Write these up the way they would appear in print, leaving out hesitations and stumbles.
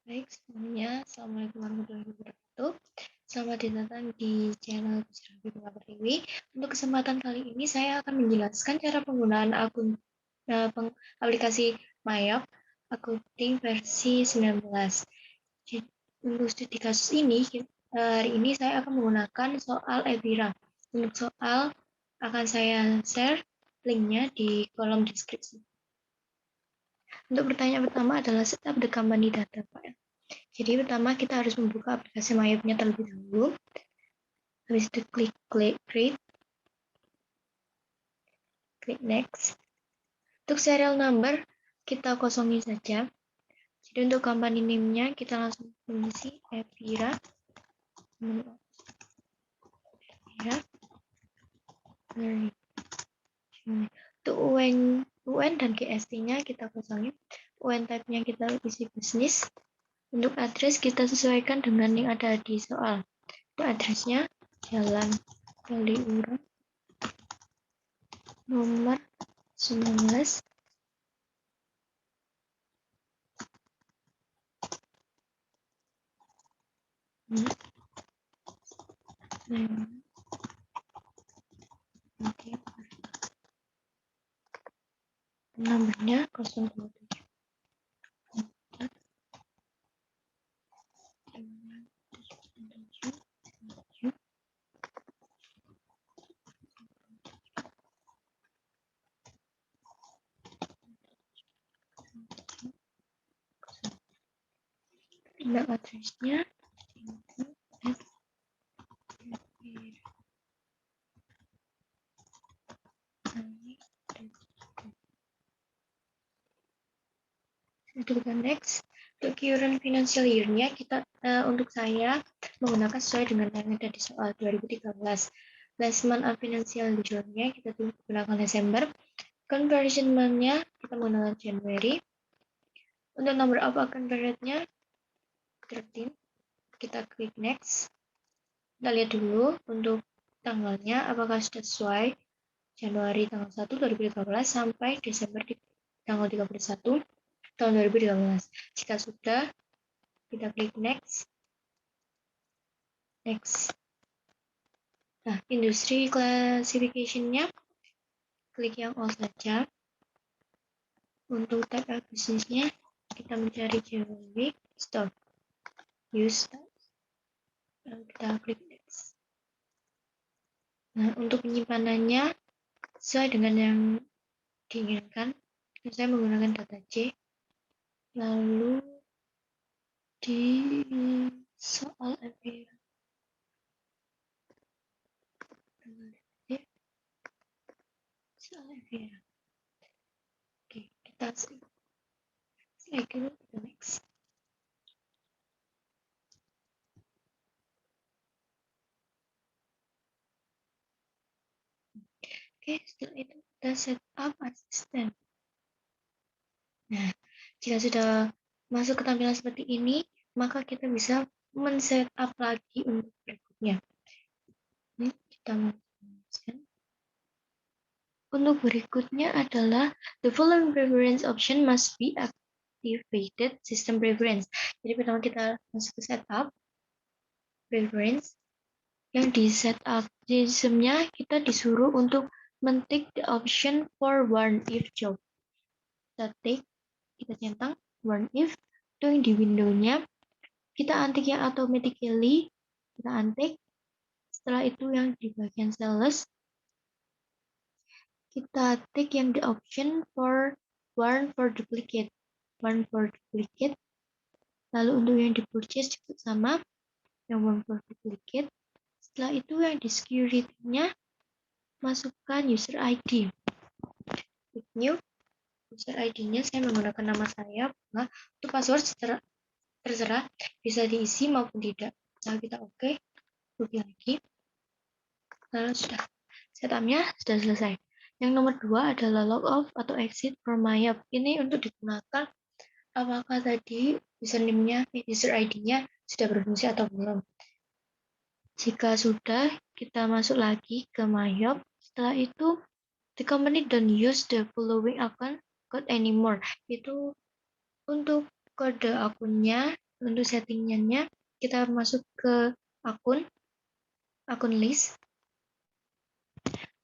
Baik semuanya, Assalamualaikum warahmatullahi wabarakatuh. Selamat datang di channel Bujra Pertiwi. Untuk kesempatan kali ini saya akan menjelaskan cara penggunaan aplikasi Mayap Accounting versi 19. Untuk studi kasus ini, hari ini saya akan menggunakan soal Evira. Untuk soal akan saya share linknya di kolom deskripsi. Untuk pertanyaan pertama adalah setup the company data file. Jadi pertama kita harus membuka aplikasi Mayapnya terlebih dahulu. Habis itu klik create, klik next. Untuk serial number kita kosongin saja. Jadi untuk company name-nya kita langsung mengisi Evira. Untuk UN dan GST-nya kita kosongin. UN type-nya kita isi bisnis. Untuk address kita sesuaikan dengan yang ada di soal. Untuk address-nya Jalan Kaliurang nomor 19 Oke. Nomornya 027. Email address-nya Untuk next, untuk current financial year-nya kita untuk saya menggunakan sesuai dengan yang ada di soal 2013. Last month of financial year-nya kita gunakan Desember. Conversion month-nya kita menggunakan January. Untuk number of account period-nya 13. Kita klik next. Kita lihat dulu untuk tanggalnya apakah sudah sesuai. Januari tanggal 1 2013 sampai Desember tanggal 31 tahun 2013. Jika sudah, kita klik next. Nah, industri classification-nya klik yang all saja. Untuk type of business-nya kita mencari jewelry store. Use lalu kita klik next. Nah, untuk penyimpanannya sesuai dengan yang diinginkan. Saya menggunakan data C. Lalu di soal Evira. Soal Evira. Oke, kita select dulu ke next. Oke, setelah itu kita set up assistant. Nah, jika sudah masuk ke tampilan seperti ini, maka kita bisa men-set up lagi untuk berikutnya. Ini kita masukkan. Untuk berikutnya adalah the following preference option must be activated system preference. Jadi pertama kita masuk ke setup preference. Yang di setup sistemnya kita disuruh untuk men-tick the option for warn if job. Kita centang warn if. Itu yang di window-nya. Kita untick yang automatically. Kita untick. Setelah itu yang di bagian sales. Kita tick yang the option for warn for duplicate. Warn for duplicate. Lalu untuk yang di purchase juga sama. Yang warn for duplicate. Setelah itu yang di security-nya masukkan user ID. Klik new. User ID-nya saya menggunakan nama saya. Nah, untuk password terserah bisa diisi maupun tidak. Nah, kita oke. Login lagi. Lalu sudah. Setupnya sudah selesai. Yang nomor 2 adalah log off atau exit from Mayap. Ini untuk digunakan apakah tadi username-nya, user ID-nya sudah berfungsi atau belum. Jika sudah, kita masuk lagi ke Mayap. Setelah itu, the company don't use the following account code anymore. Itu untuk kode akunnya Untuk settingannya, kita masuk ke akun list.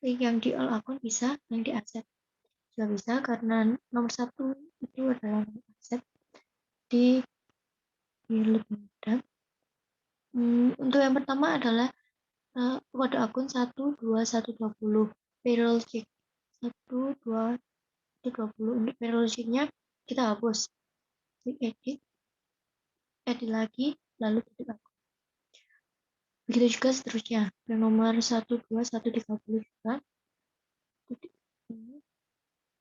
Yang di all akun bisa, yang di accept juga bisa, karena nomor 1 itu adalah nomor accept di lebih mudah. Untuk yang pertama adalah kode akun 12120 payroll check 12120. Untuk payroll check-nya kita hapus, klik edit lagi, lalu tutup akun. Begitu juga seterusnya, yang nomor 12130 juga tutup ini,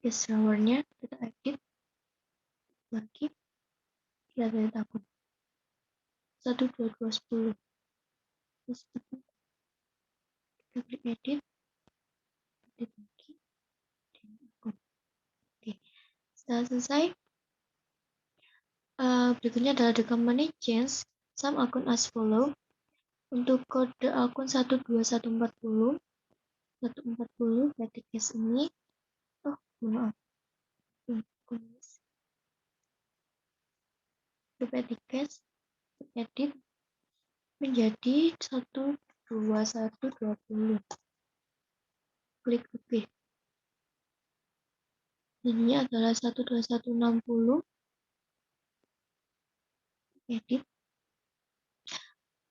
guest drawernya kita edit lagi, kita edit akun 12210, terus kita klik edit lagi, edit akun. Oke, setelah selesai, berikutnya adalah the company change some akun as follow. Untuk kode akun 12140 petty cash ini, maaf, petty cash edit menjadi 12120. Klik OK. Ini adalah 12160. Edit.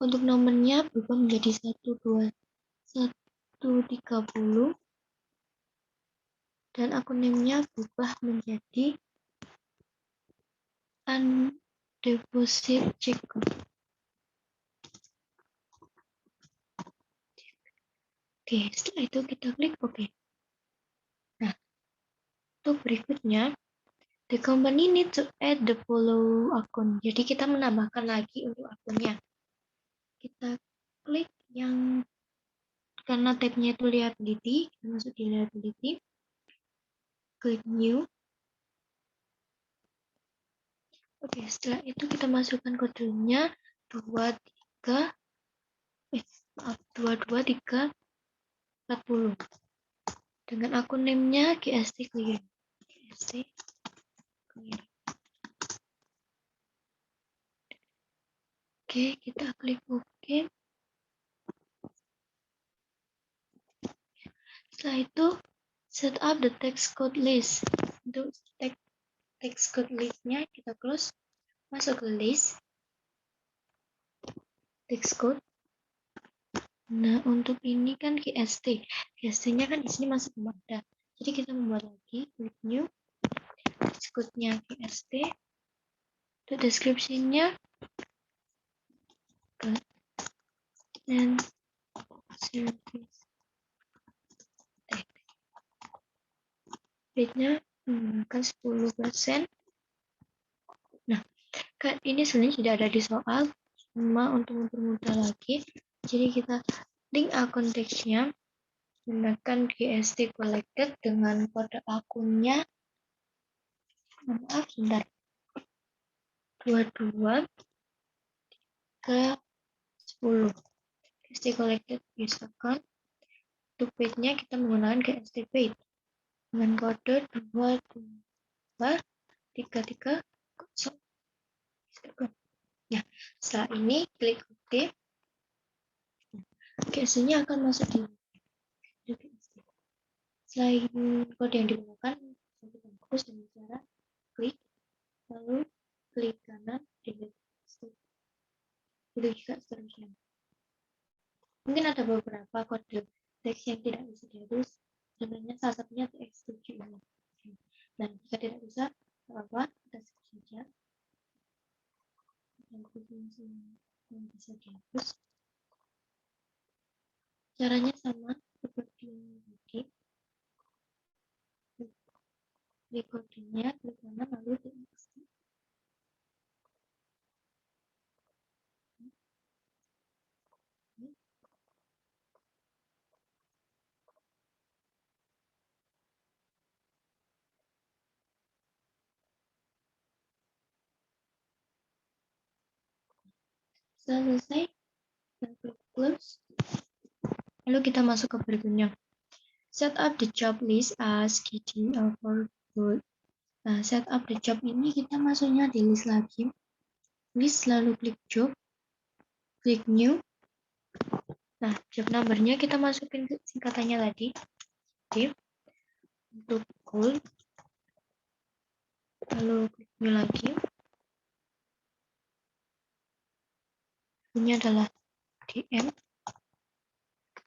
Untuk nomornya berubah menjadi 12130 dan akun name-nya berubah menjadi undeposit check. Oke, setelah itu kita klik OK. Nah, untuk berikutnya, the company need to add the follow akun. Jadi kita menambahkan lagi untuk akunnya. Kita klik yang karena tab-nya itu liability, kita masuk di liability, klik new. Oke, setelah itu kita masukkan kodenya 22340 dengan akun name-nya GST Clear. GST Clear. Oke, kita klik OK. Setelah itu, set up the text code list. Untuk text code list-nya kita close, masuk ke list, text code. Nah, untuk ini kan GST. GST-nya kan di sini masih belum ada. Jadi kita membuat lagi, klik new, text code-nya GST. Untuk deskripsinya, and service rate-nya kan 10%. Nah, kan ini sebenarnya tidak ada di soal, cuma untuk mempermudah lagi, jadi kita link akun teksnya, gunakan GST collected dengan kode akunnya, maaf sebentar, 22 ke 10. GST collected misalkan untuk paid-nya kita menggunakan GST paid dengan kode 22330. Nah, setelah ini klik OK. GST-nya akan masuk di GST. Selain kode yang digunakan, kita fokus dengan cara klik, lalu klik kanan, delete. Itu juga seterusnya. Mungkin ada beberapa kode teks yang tidak bisa dihapus. Sebenarnya salah satunya TX7 ini. Dan jika tidak bisa, apa-apa, kita skip saja. Yang bisa dihapus. Caranya sama seperti tadi. Klik kodenya, klik kanan, lalu TX. Setelah selesai, kita klik close. Lalu kita masuk ke berikutnya. Set up the job list as KDL for both. Nah, set up the job ini kita masuknya di list lagi. list, lalu klik job, klik new. Nah, job number-nya kita masukin ke singkatannya tadi. Oke. Untuk goal, lalu klik new lagi. Ini adalah DM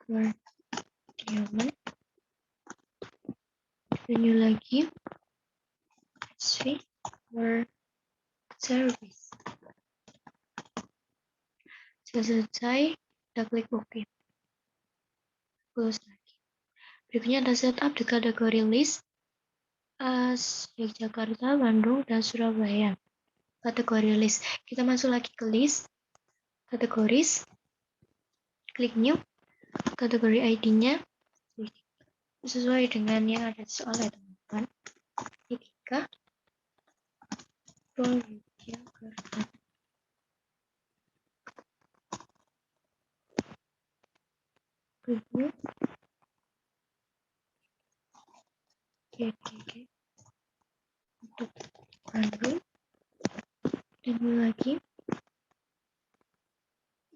Word document. New lagi. SV Word service. Sudah selesai, kita klik OK. Close lagi. Berikutnya ada setup di kategori list as Yogyakarta, Bandung, dan Surabaya. Kategori list. Kita masuk lagi ke list, kategoris, klik new, kategori ID-nya sesuai dengan yang ada di soal ya teman-teman. Yogyakarta, Yogyakarta. Klik new. Oke. Untuk Bandung, dan lagi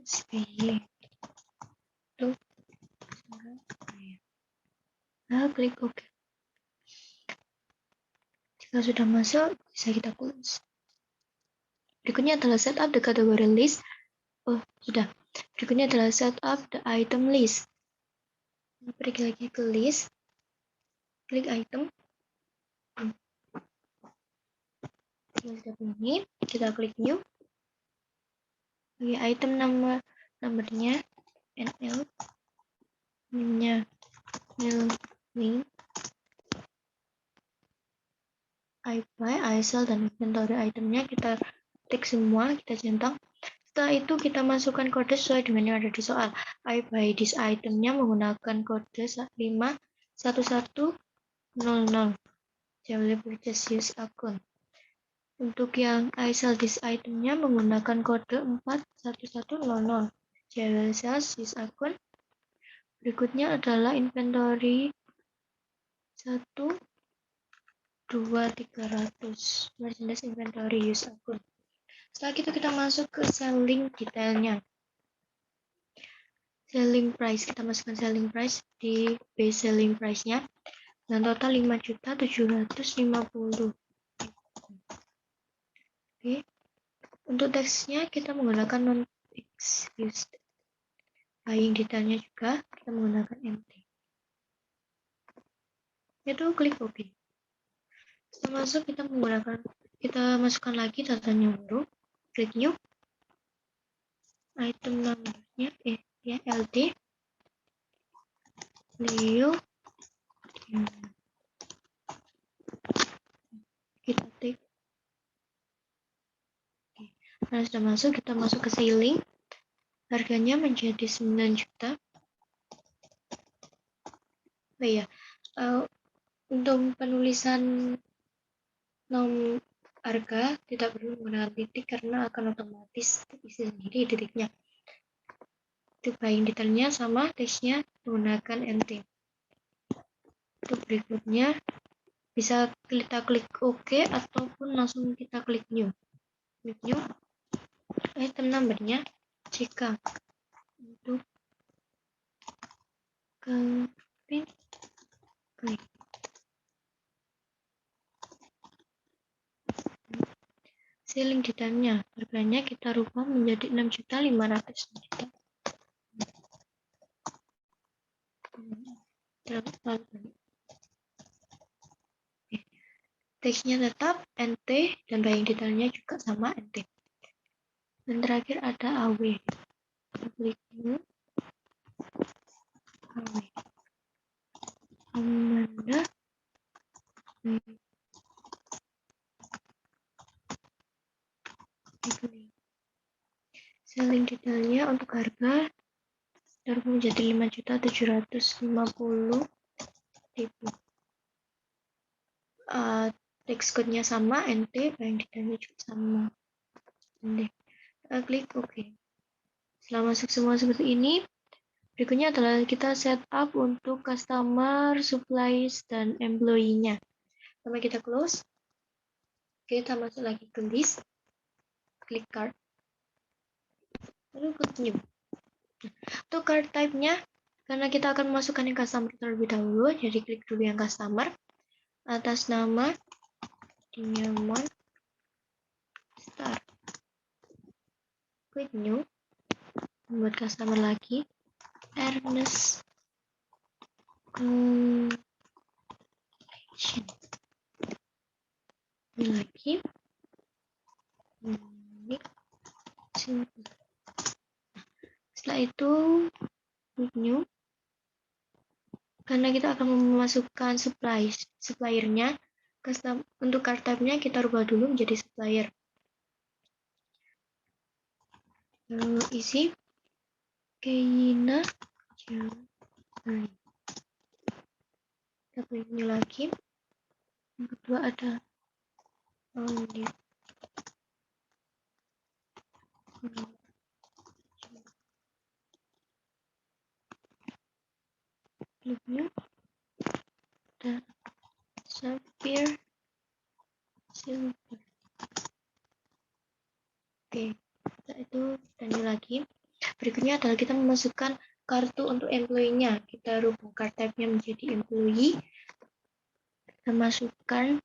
SPY untuk Surabaya. Nah, klik OK. Jika sudah masuk, bisa kita close. Berikutnya adalah setup the category list. Oh, sudah. Berikutnya adalah setup the item list. Pergi lagi ke list, klik item. Sudah ini, kita klik new. Oke, item nomornya NL, namanya link, iBuy, iSell, dan inventory itemnya kita tik semua, kita centang. Setelah itu kita masukkan kode sesuai dengan yang ada di soal. I buy this itemnya menggunakan kode 51100. Jewelry purchase use account. Untuk yang I sell this itemnya menggunakan kode 41100. Jewelry sales use account. Berikutnya adalah inventory 12300. Merchandise inventory use account. Setelah itu kita masuk ke selling detailnya. Selling price, kita masukkan selling price di base selling price-nya dengan total 5.750.000. Oke. Untuk teksnya kita menggunakan non-text used. Buying detailnya juga kita menggunakan MT. Itu klik OK. Setelah masuk kita masukkan lagi datanya baru. Klik new. Item numbernya LD Leo. Kita tik. Nah, sudah masuk, kita masuk ke selling. Harganya menjadi 9 juta. Oh iya, untuk penulisan harga tidak perlu menggunakan titik karena akan otomatis terisi sendiri titiknya. Untuk buying detailnya sama, teksnya menggunakan NT. Untuk berikutnya bisa kita klik OK ataupun langsung kita klik new. Klik new. Item numbernya jika untuk klik selling detailnya, harganya kita rubah menjadi 6.500.000. Teksnya tetap NT dan buying detailnya juga sama NT. Dan terakhir ada AW. Klik new. AW. Amanda. Selling detailnya untuk harga menjadi 5.750.000. Text code-nya sama, NT, buying detailnya juga sama. Klik OK. Setelah masuk semua seperti ini, berikutnya adalah kita setup untuk customer, supplies, dan employee-nya. Pertama kita close. Kita masuk lagi ke list. klik card. Lalu klik new. Untuk card type-nya, karena kita akan memasukkan yang customer terlebih dahulu, jadi klik dulu yang customer. Atas nama Dinyaman Star. Klik new. Membuat customer lagi. Ernest Collection. Ini lagi. Ini simple. Setelah itu klik new. Karena kita akan memasukkan suppliernya, untuk card type-nya kita rubah dulu menjadi supplier. Lalu isi Keina Jewelry. Kita klik new lagi. Yang kedua ada Olive. Klik new. Ada Sapphire Silver. Oke, setelah itu dan new lagi. Berikutnya adalah kita memasukkan kartu untuk employee-nya. Kita rubah card type-nya menjadi employee. Kita masukkan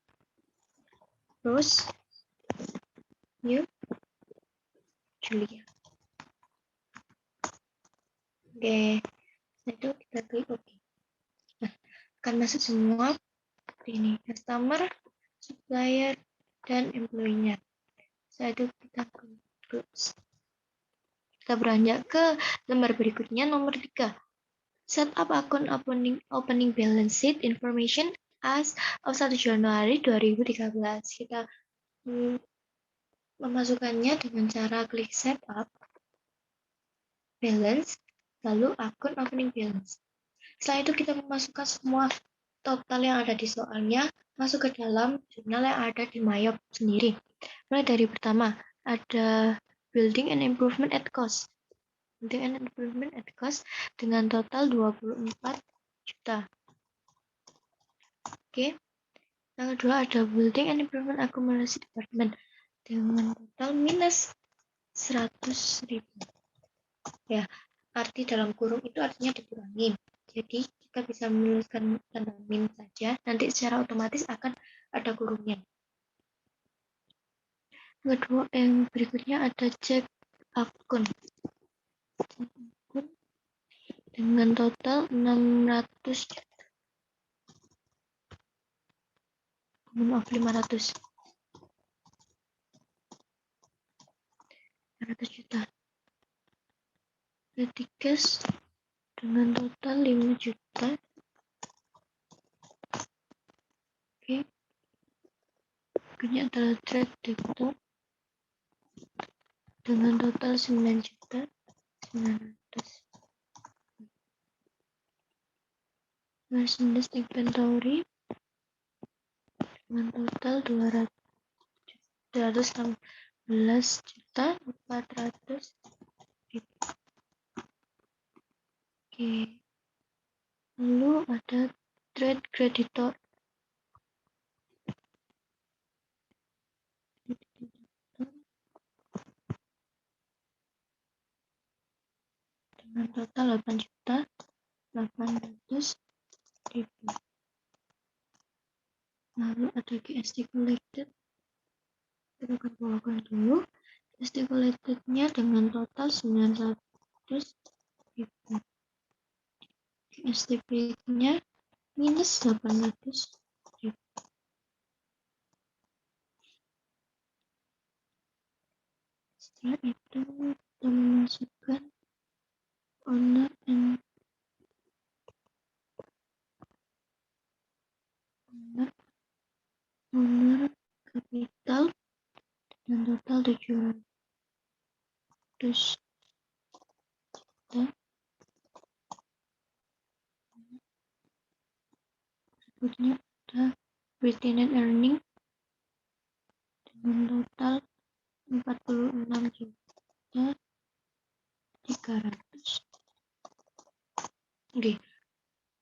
Rose, New, Julia. Oke, setelah itu kita klik OK. Nah, akan masuk semua seperti ini. Customer, supplier, dan employee-nya. Setelah itu kita close. Kita beranjak ke lembar berikutnya, nomor 3. Set up akun opening balance sheet information as of 1 Januari 2013. Kita memasukkannya dengan cara klik set up balance, lalu akun opening balance. Setelah itu kita memasukkan semua total yang ada di soalnya masuk ke dalam jurnal yang ada di Mayop sendiri. Mulai dari pertama, ada building and improvement at cost. Building and improvement at cost dengan total 24 juta. Oke. Yang kedua ada building and improvement akumulasi department dengan total minus 100.000. Ya, arti dalam kurung itu artinya dikurangi. Jadi kita bisa menuliskan tanda min saja, nanti secara otomatis akan ada kurungnya. Kedua, yang berikutnya ada cek akun dengan total 600 juta. Maaf, 500 juta. Ketiga dengan total 5 juta. Oke. Berikutnya adalah trade debtor dengan total 9 juta 900. Merchandise inventory dengan total 216 juta 400. Oke. Lalu ada trade creditor dengan total 8 juta 800 ribu. Lalu ada GST collected. Kita akan keluarkan dulu. GST collected-nya dengan total 900 ribu. GST paid-nya minus 800 ribu. Setelah itu kita memasukkan owner capital dengan total 700 juta. Berikutnya ada retained earning dengan total 46 juta 300. Oke,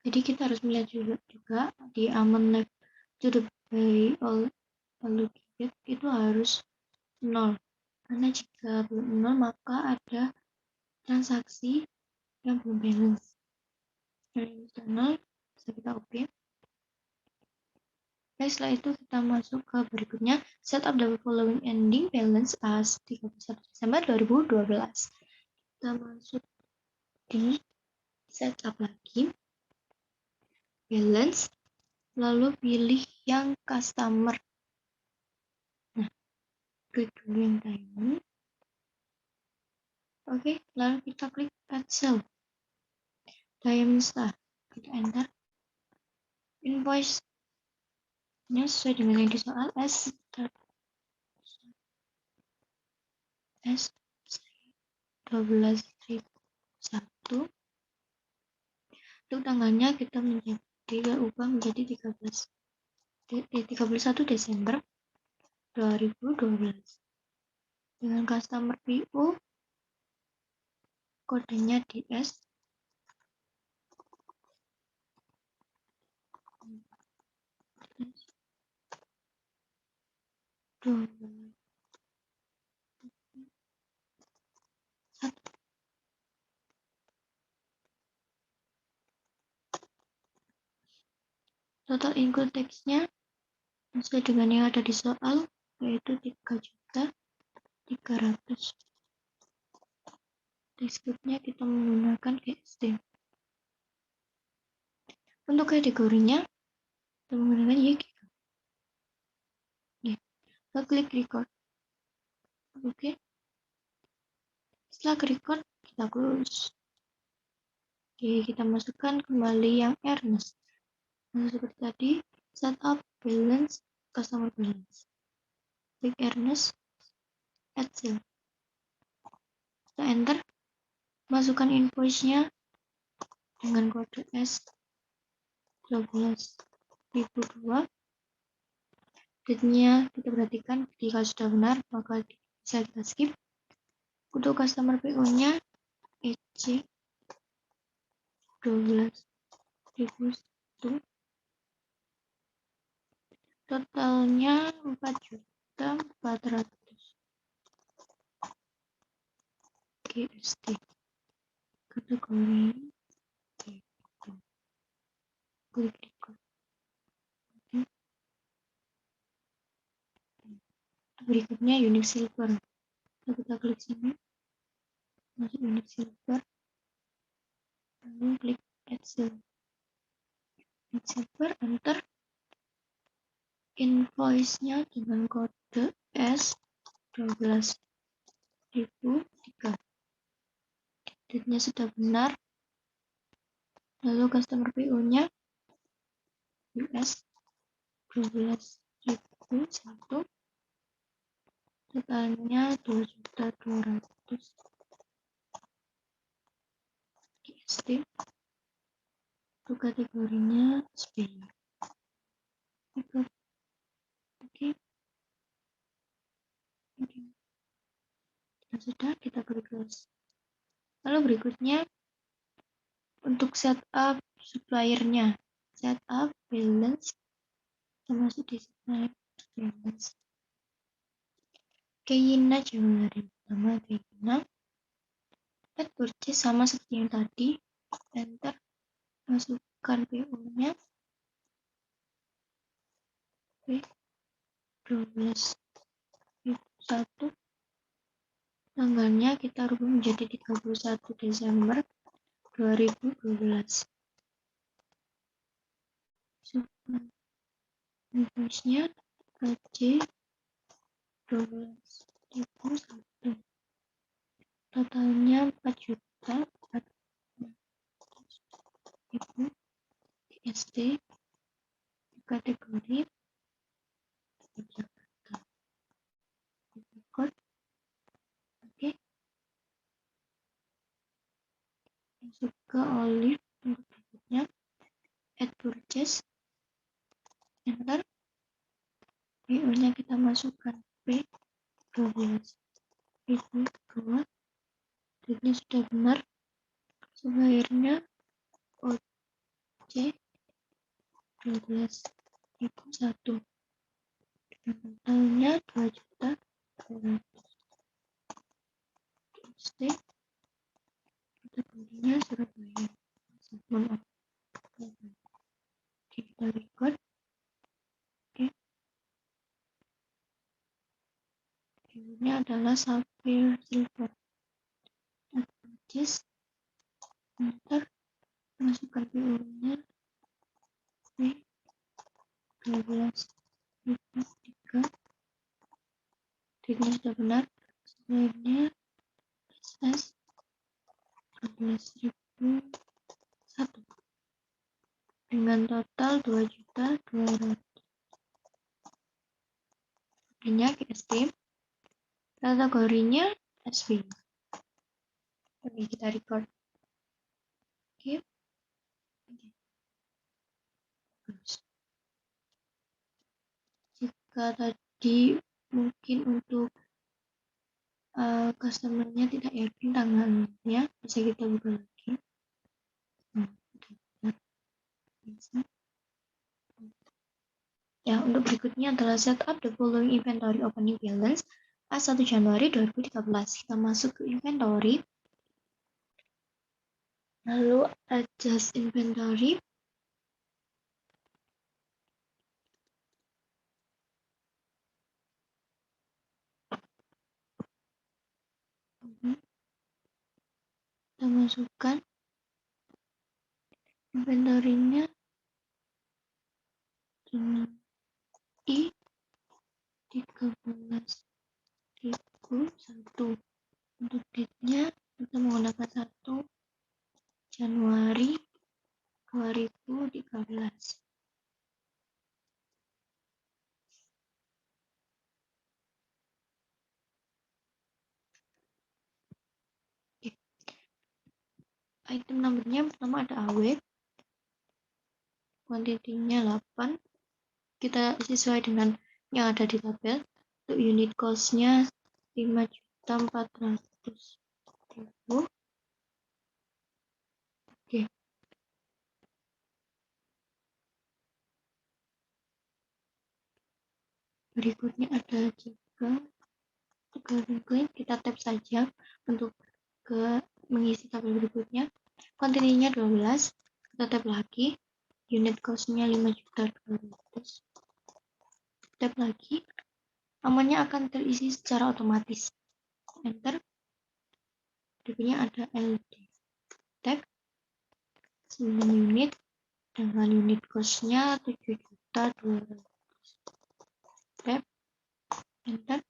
jadi kita harus melihat juga di amount left to the pay all allocated itu harus 0 karena jika belum nol maka ada transaksi yang belum balance. Dari sudah nol bisa kita oke. Setelah itu kita masuk ke berikutnya, setup the following ending balance as 31 Desember 2012. Kita masuk di setup lagi, balance, lalu pilih yang customer. Nah, klik dulu yang tiny. Oke, lalu kita klik add cell. Diamond, kita enter. Invoice-nya sesuai dengan yang di soal S12.1. Untuk tanggalnya kita ubah menjadi 31 Desember 2012. Dengan customer PO kodenya DS. Total include text-nya sesuai dengan yang ada di soal, yaitu 3.300. Deskripsinya kita menggunakan GST. Untuk kategorinya kita menggunakan YGK. Kita klik record. Oke. Setelah record kita close. Oke, kita masukkan kembali yang Ernest. Nah, seperti tadi, setup balance, customer balance. Klik Ernest, add cell. Kita enter, masukkan invoice-nya dengan kode S12.002. Date-nya kita perhatikan, jika sudah benar maka bisa kita skip. Untuk customer PO-nya EC 12.001. Totalnya 4.400 GST. Kategori klik record. Berikutnya Unique Silver. Kita klik sini, masuk Unique Silver, lalu klik Add Silver. Add Silver, enter. Invoice-nya dengan kode S12.003. Date-nya sudah benar. Lalu customer PO-nya US 12.001. Totalnya 2.200 GST. Untuk kategorinya spare. Oke. Sudah, kita klik close. Lalu berikutnya untuk setup suppliernya, setup balance, termasuk di supplier balance. Kayina jewelry pertama, Kayina. Add purchase sama seperti yang tadi, enter, masukkan PO-nya. Oke, 12.1. Tanggalnya kita rubah menjadi 31 Desember 2012. Invoice-nya KJ 12.001. Totalnya 4.400.000 GST. Kategori Jakarta. Record. Oke. Masuk ke Olive untuk berikutnya. Add purchase. Enter. PO-nya kita masukkan P12.002. Date-nya sudah benar. Suppliernya OC 12.001. Totalnya 2.200.000. Stay kategorinya Surabaya. Kita record. Oke. Ini adalah Sapphire Silver. Purchase. Enter. Masukkan PO-nya. B12. 3. Triknya sudah benar. Selanjutnya SS 12.001 dengan total 2.200.000. Ini GST. Kategorinya SV. Oke, kita record. Oke. Jika tadi mungkin untuk customer-nya tidak yakin tanggalnya, bisa kita buka lagi. Ya, untuk berikutnya adalah setup the following inventory opening balance as 1 Januari 2013. Kita masuk ke inventory. Lalu adjust inventory. Kita masukkan inventory-nya dengan I13.001. Untuk date-nya kita menggunakan 1 Januari 2013. Item number-nya pertama ada AW, quantity-nya 8. Kita sesuai dengan yang ada di tabel. Untuk unit cost-nya 5.400.000. Oke. Berikutnya ada juga claim, kita tap saja untuk mengisi tabel berikutnya. Quantity-nya 12, kita tap lagi. Unit cost-nya 5.200.000. Tap lagi. Namanya akan terisi secara otomatis. Enter. Berikutnya ada LD. Tap 9 unit dengan unit cost-nya 7.200.000. Tap. Enter.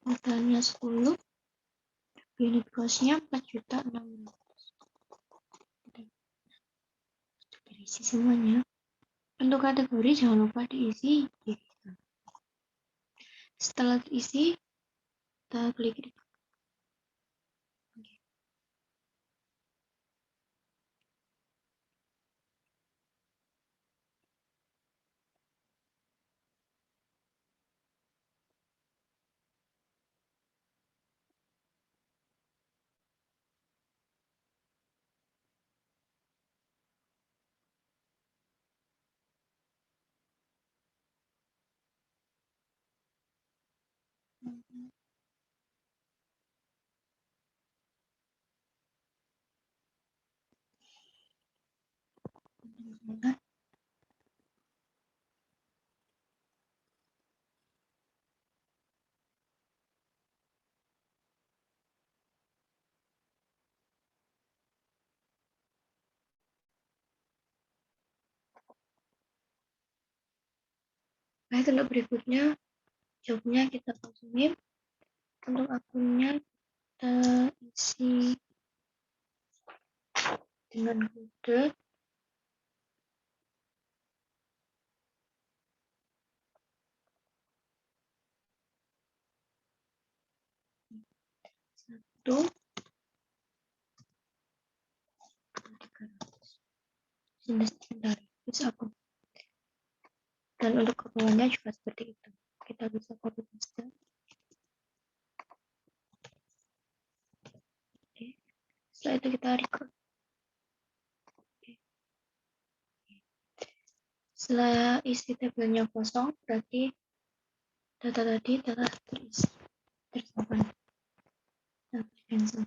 Modalnya 10. Unit cost-nya 4.600.000. Diisi semuanya. Untuk kategori jangan lupa diisi. Setelah diisi, kita klik. Baik, untuk berikutnya jobnya kita konsumsi. Untuk akunnya kita isi dengan kode satu jenis akun. Dan untuk keperluannya juga seperti itu. Kita bisa copy paste. Oke. Setelah itu kita record. Oke. Setelah isi tabelnya kosong, berarti data tadi telah tersimpan dan cancel.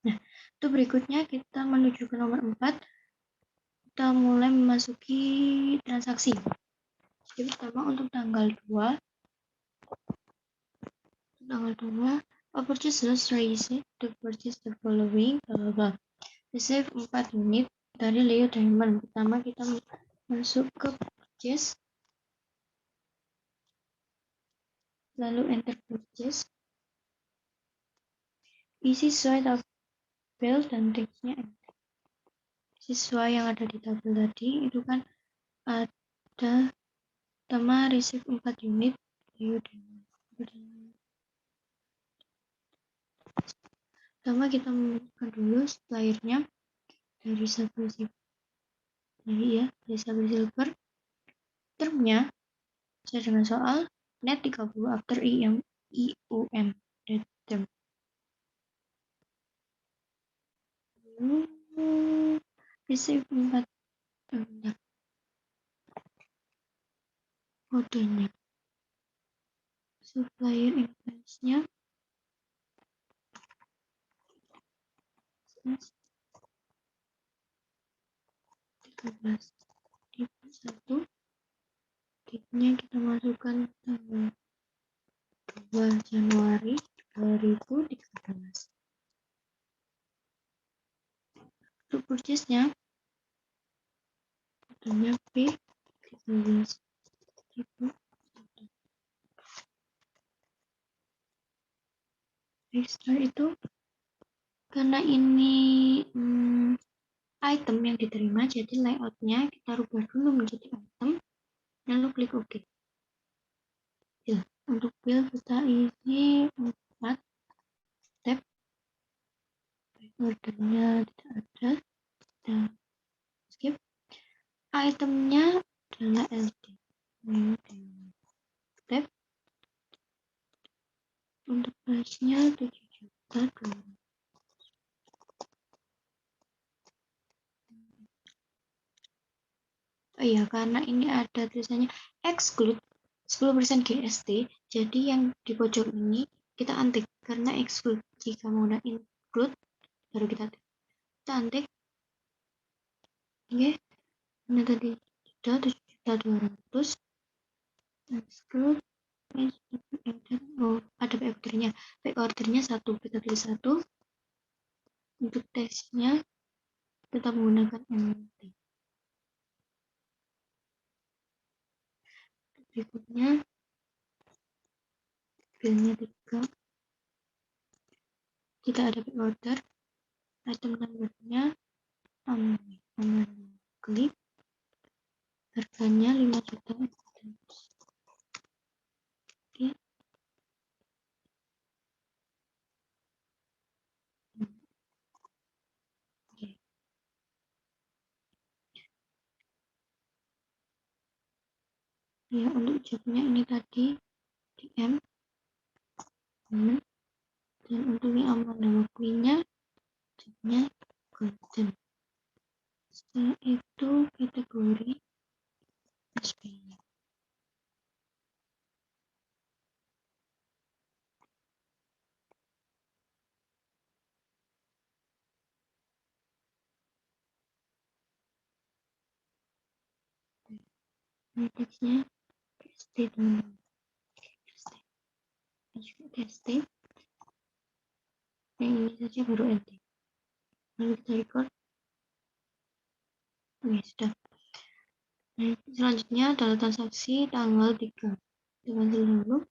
Nah, itu berikutnya kita menuju ke nomor 4. Kita mulai memasuki transaksi. Jadi pertama untuk tanggal 2, a purchase was raised to purchase the following, blah blah blah. Receive 4 unit dari Leo Diamond. Pertama kita masuk ke purchase, lalu enter purchase, isi sesuai tabel dan teksnya sesuai yang ada di tabel tadi. Itu kan ada pertama receive 4 unit Leo Diamond. Pertama kita membuka dulu suppliernya dari Saber Silver. Termnya sesuai dengan soal net 30 after IUM term. Receive 4 kodenya, supplier invoice-nya 13 tipe 1, kitnya kita masukkan tanggal 2 Januari 2013. Untuk purchase-nya kodenya P13 tipe 1. Setelah itu karena ini item yang diterima, jadi layoutnya kita rubah dulu menjadi item, lalu klik OK. Ya, untuk bill kita isi 4 step, ordernya tidak ada, kita skip. Itemnya adalah LD, step. Untuk price-nya 7 juta. Oh iya, karena ini ada tulisannya exclude 10% GST, jadi yang di pojok ini kita antik karena exclude. Jika mau include baru kita antik. Oke, ini tadi sudah 7.200.000 exclude. Ada back ordernya. Back ordernya 1, kita pilih 1. Untuk tesnya kita menggunakan MT. Berikutnya billnya 3, kita ada back order, item numbernya klik, harganya 5 juta. Oke. Ya, untuk jobnya ini tadi DM dan untuk yang nama queen-nya jobnya golden. Setelah itu kategori SP-nya. Ini teksnya GST teman-teman. GST. Yang ini saja baru LD. Lalu kita record. Oke, sudah. Nah, selanjutnya adalah transaksi tanggal 3. Kita dulu.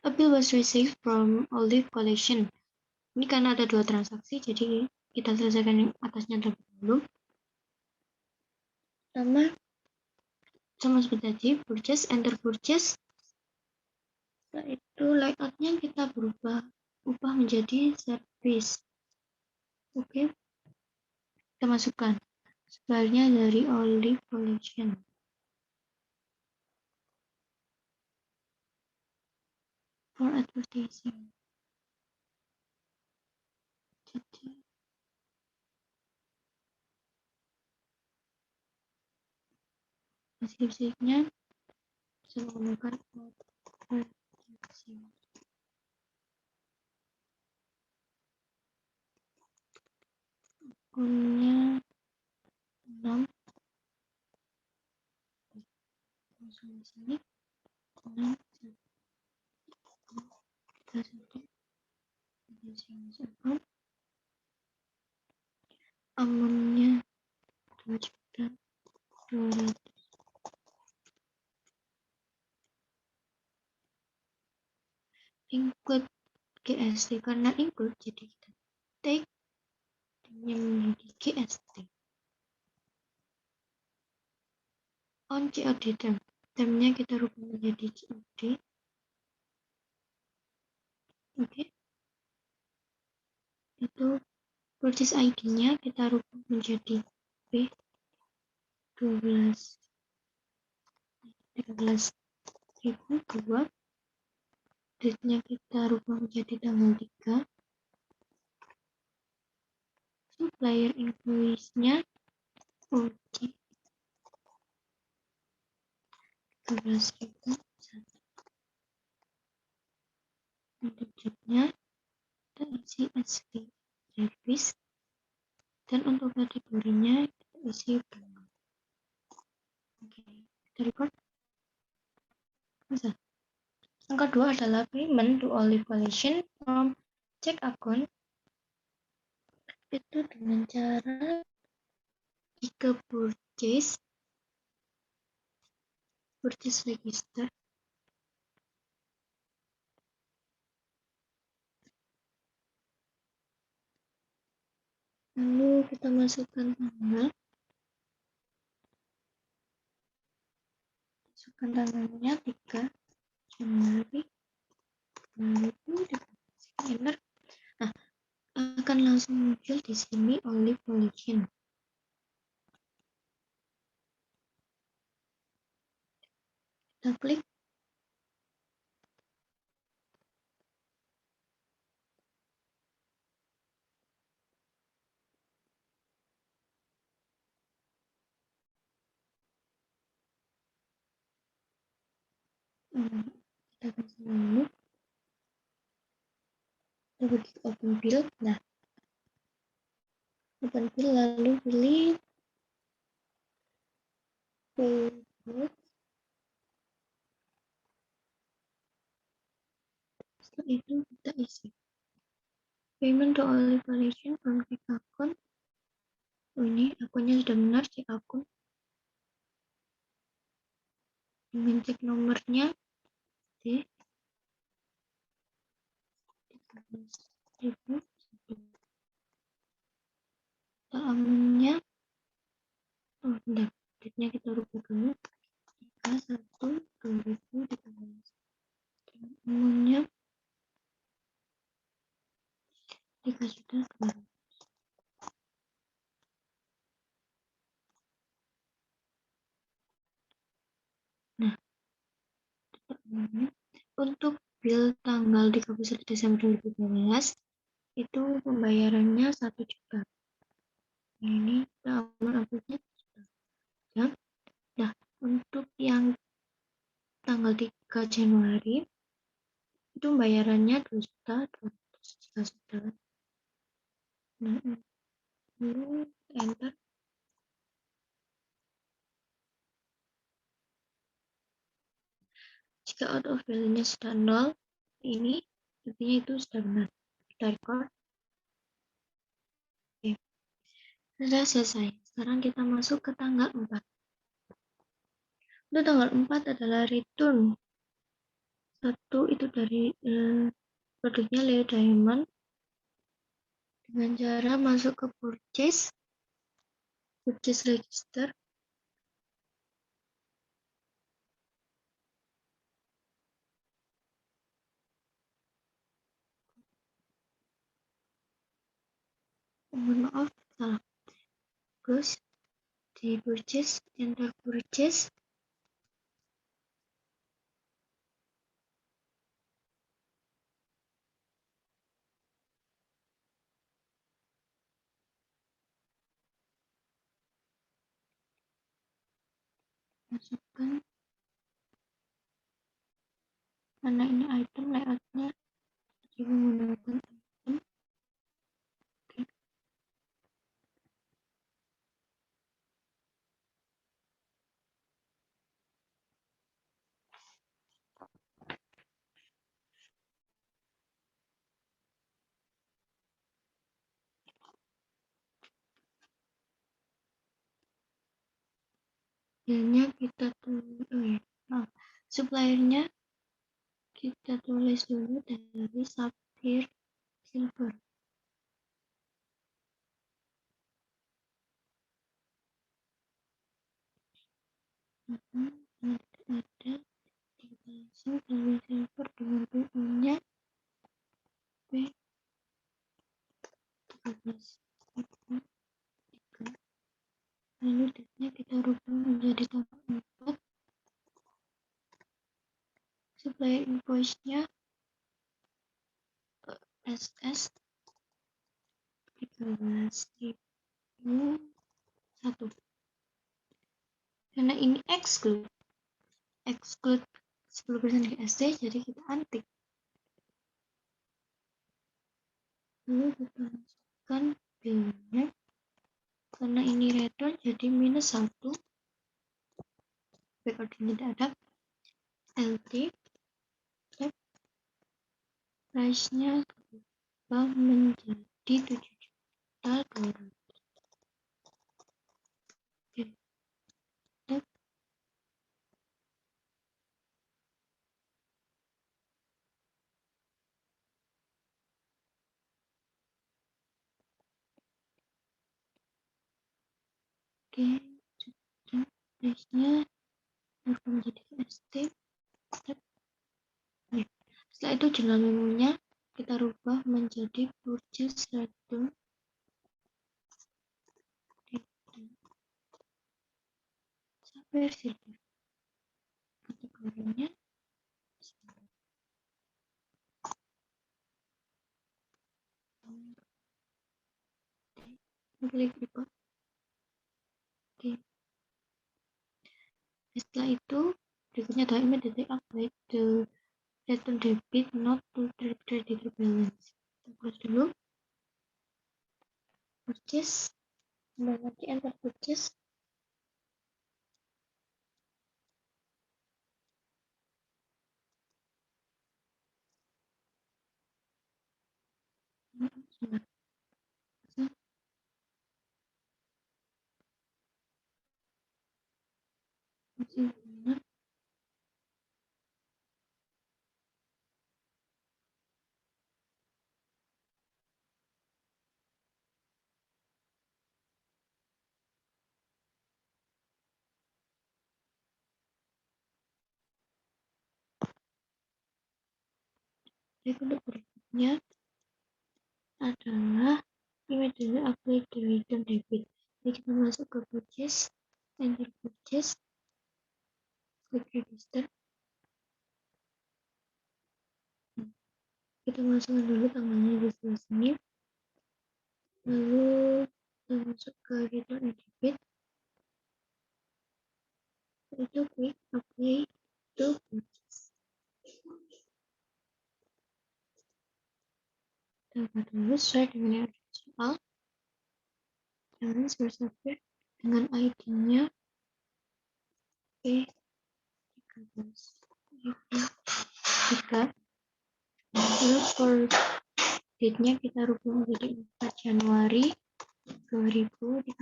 A bill was received from Olive Collection. Ini karena ada 2 transaksi, jadi kita selesaikan yang atasnya terlebih dahulu. Pertama, sama seperti tadi, purchase, enter purchase. Setelah itu layoutnya kita ubah menjadi service. Oke, kita masukkan suppliernya dari Olive Collection. For advertising. Jadi deskripsinya Saya menggunakan akunnya 6 langsung di sini 6 kita sudah akun amunnya 2.200.000 include GST karena include jadi kita take yang menjadi GST on COD termnya kita rubah menjadi COD. Oke, itu purchase ID-nya kita rubah menjadi B12 13.002. Date-nya kita rubah menjadi tanggal 3. Supplier invoice-nya OJ 13.001. Untuk jobnya kita isi asli service dan untuk kategorinya kita isi bank. Oke, kita record. Bisa. Yang kedua adalah payment to Olive Coalition from check account. Itu dengan cara jika purchase register, lalu kita masukkan tanggalnya 3 Januari 2020. Enter. Nah, akan langsung muncul di sini Olive Coalition. Kita klik. Kita kasih menu. Kita pergi open bill. Nah, open bill lalu pilih payment. Setelah itu kita isi payment to Olive Coalition from check account. Ini akunnya sudah benar, cek akun dengan cek nomornya D 13.000. Amunnya bentar, date-nya kita rubah dulu 31/2018. Amunnya 3 juta. Nah, untuk bill tanggal 31 Desember 2012 itu pembayarannya 1 juta. Ini amun uploadnya ya. Nah, untuk yang tanggal 3 Januari itu bayarannya 2 juta 200 juta. Nah, lalu enter. Jika out of value-nya sudah 0, ini artinya itu sudah benar. Kita record. Oke. Sudah selesai. Sekarang kita masuk ke tanggal 4. Untuk tanggal 4 adalah return. Satu itu dari produknya Leo Diamond. Dengan cara masuk ke purchase register. Mohon maaf, salah. Terus di purchase, enter purchase. Masukkan Karena ini item, layoutnya jadi menggunakan item. Oke. Filenya kita tulis, suppliernya kita tulis dulu dari Sapphire Silver. Ada langsung dari Silver dengan PO-nya P13. Lalu date-nya kita rubah menjadi tanggal 4. Supplier invoice-nya SS 13.001. Karena ini exclude 10% GST, jadi kita antik. Lalu kita masukkan bill-nya. Karena ini return, jadi -1. Backorder tidak ada. LT price-nya berubah menjadi 7.200.000. Oke, price-nya berubah menjadi ST. Setelah itu jurnal memonya kita rubah menjadi purchase return Sapphire Silver. Kategorinya klik report. Oke. Setelah itu berikutnya adalah immediately update the return debit not to creditor balance. Kita close dulu. Purchase, kembali lagi enter purchase. Untuk berikutnya adalah immediately update the return debit. Jadi kita masuk ke purchase, enter purchase, klik register. Kita masukkan dulu tanggalnya di sebelah sini. Lalu kita masuk ke return debit. Itu klik apply to purchase. Kita buat dulu sesuai dengan yang ada di soal. Jangan Sapphire dengan ID-nya P13. Lalu for date-nya kita rubah menjadi 4 Januari 2013.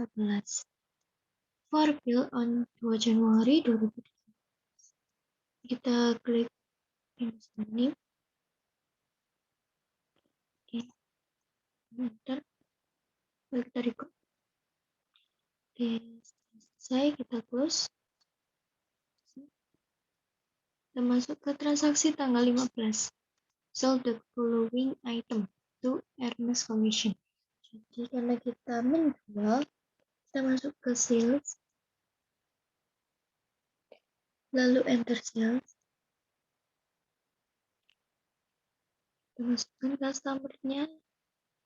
For bill on 2 Januari 2013. Kita klik ini. Oke. Enter. Lalu kita record. Oke, selesai, kita close. Kita masuk ke transaksi tanggal 15. Sold the following item to Ernest Commission. Jadi karena kita menjual, kita masuk ke sales, lalu enter sales. Kita masukkan customer-nya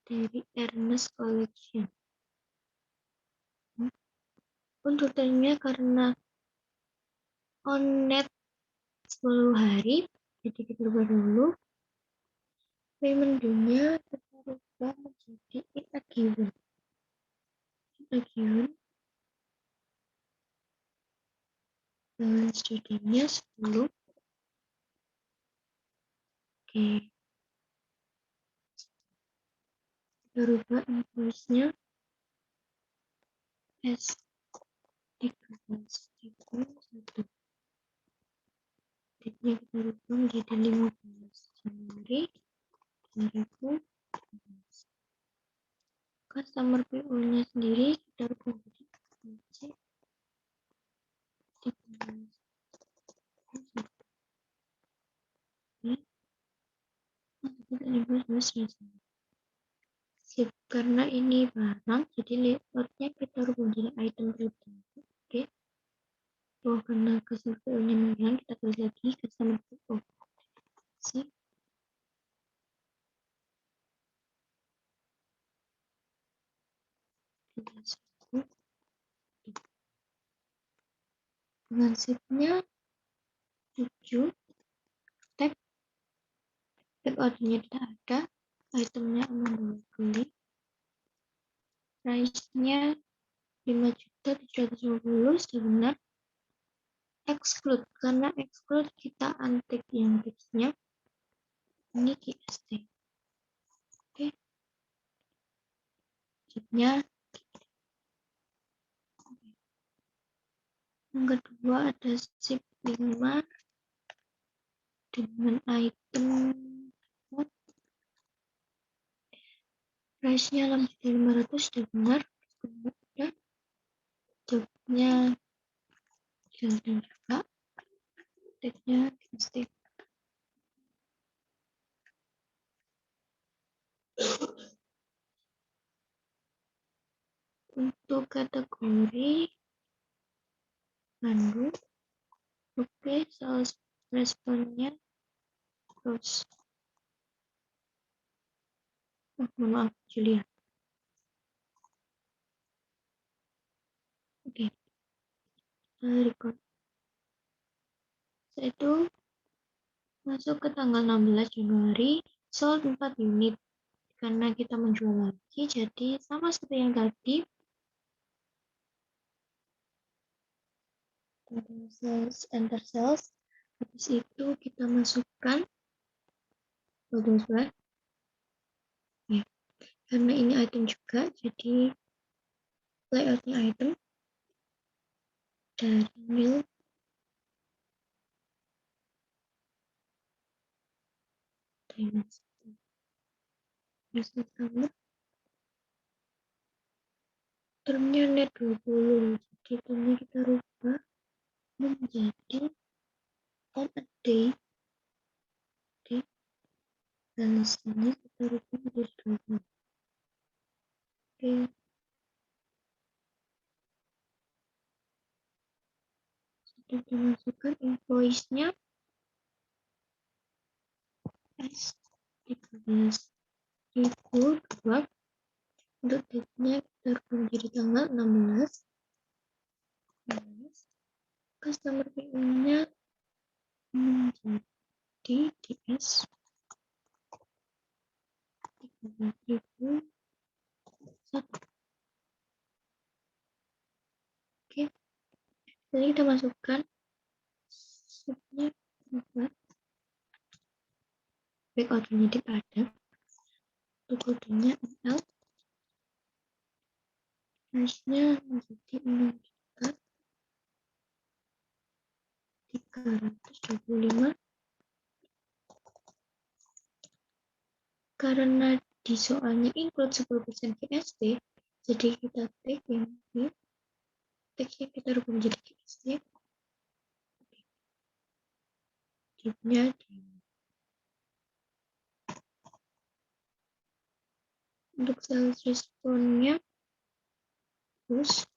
dari Ernest Collection. Untuk time-nya karena on net 10 hari, Jadi kita rubah dulu. Payment due-nya kita rubah menjadi in a given. In a given. Balance due-nya 10. Oke. Kita rubah invoice-nya as 13.1. Date-nya kita rubah menjadi 15 Januari 2012. Customer PO-nya sendiri kita rubah menjadi 13. Sip, karena ini barang, jadi layoutnya kita rubah menjadi item tertentu. Oke. Oh, karena customer PO-nya menghilang, kita tulis lagi customer PO. Sip. Dengan sipnya 7. Tag ordernya tidak ada, itemnya aman beli, price-nya 5.750 sudah benar. Exclude, karena exclude kita untick yang teksnya ini GST. Oke, chipnya yang kedua ada chip 5 dengan item price-nya 6.500 sudah benar. Kemudian jobnya jalan juga, tagnya GST. Untuk kategori Bandung, oke, sales responnya terus. Maaf, Julia. Oke, record. Setelah itu masuk ke tanggal 16 Januari, sold 4 unit. Karena kita menjual lagi, jadi sama seperti yang tadi. Sales, enter sales. Habis itu kita masukkan ya. Karena ini item juga, jadi layoutnya item dari new termnya net 20, jadi termnya kita rubah menjadi on a day, dan sini kita rubah menjadi 20. Oke, sudah dimasukkan invoice-nya as 13.002. Untuk date-nya kita rubah menjadi tanggal 16. Customer PO-nya menjadi DS 13.001. Oke, jadi kita masukkan subnya buat back ordernya tidak ada, untuk kodenya ML, price-nya menjadi 6.325. Karena di soalnya include 10% GST, jadi kita take yang ini, take-nya kita rubah menjadi GST. Tipnya di untuk sales responnya terus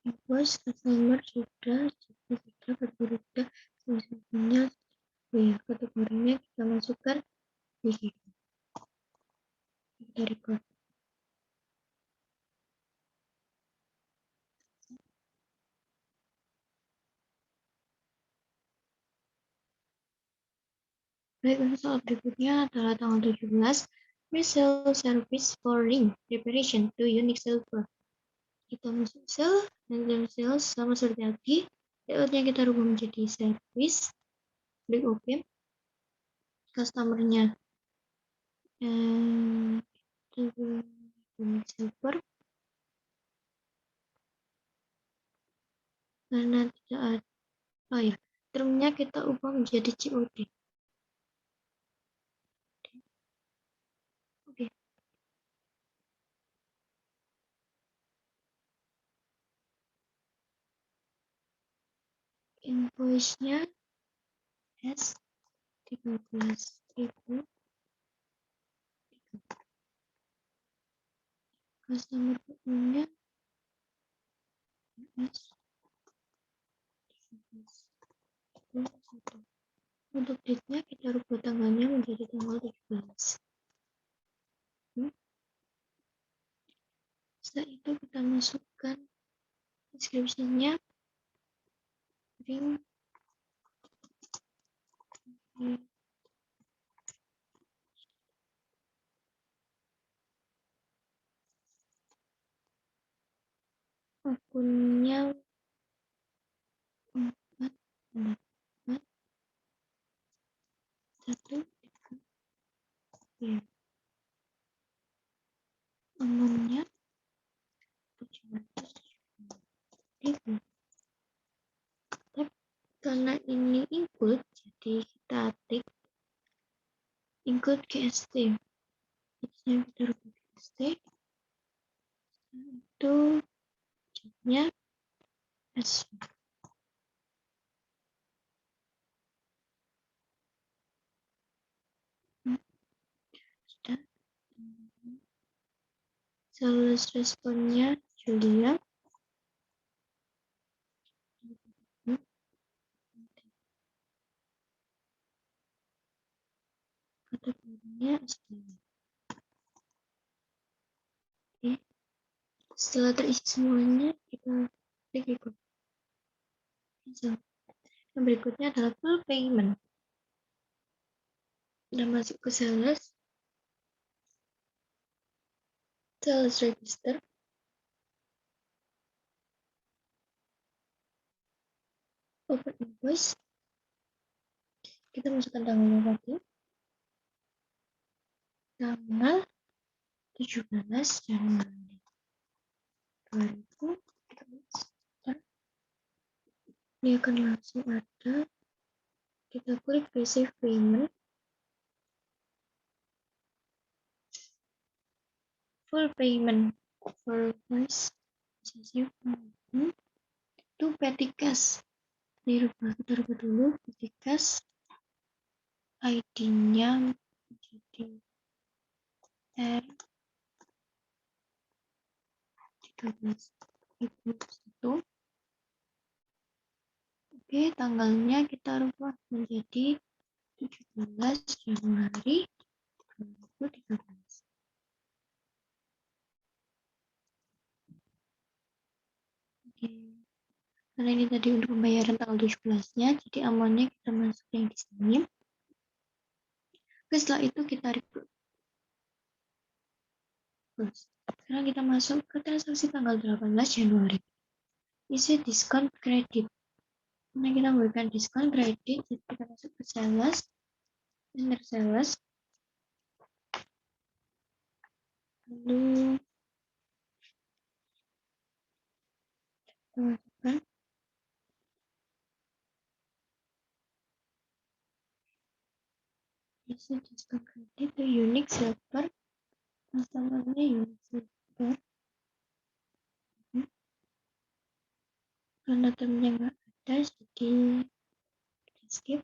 invoice customer sudah, berbeda semuanya ya, kategorinya kita masukkan di sini. Kita record. Baik, untuk soal berikutnya adalah tanggal 17, Resell service for ring preparation to Unix server. Kita masuk sel dan sel sama seperti tadi. Layoutnya kita rubah menjadi service. Klik OK. Customernya Unix server. Karena tidak ada, ya, termnya kita ubah menjadi COD. Oke. Invoice-nya S13.000. Customer punya S13.1. Untuk date-nya kita rubah tanggalnya menjadi tanggal 17. Setelah itu kita masukkan deskripsinya, ring akunnya 4 1 ya, amannya 700. Karena ini include, jadi kita tik include GST. Jadi kita rubah GST. Itu jadinya S. Sudah. Sales responnya Julia. Kategorinya Australia. Oke. Setelah terisi semuanya, kita klik ikut. Yang berikutnya adalah full payment. Kita masuk ke sales register. Open invoice. Kita masukkan tanggalnya tadi. Tanggal 17 Januari 2020. Ini akan langsung ada. Kita klik receive payment. Full payment for voice receive payment to petty cash. Kita rubah dulu petty cash. ID-nya menjadi R13.1. Oke, tanggalnya kita rubah menjadi 17 Januari 2013. Oke. Karena ini tadi untuk pembayaran tanggal 17-nya, jadi amannya kita masukin di sini. Oke, setelah itu kita record. Sekarang kita masuk ke transaksi tanggal 18 Januari. Isi diskon kredit. Nah, kita memberikan diskon kredit, jadi kita masuk ke sales, enter sales, lalu kita masukkan isi diskon kredit ke Unix server, customer-nya Unix server. Karena termnya nggak ada, jadi skip.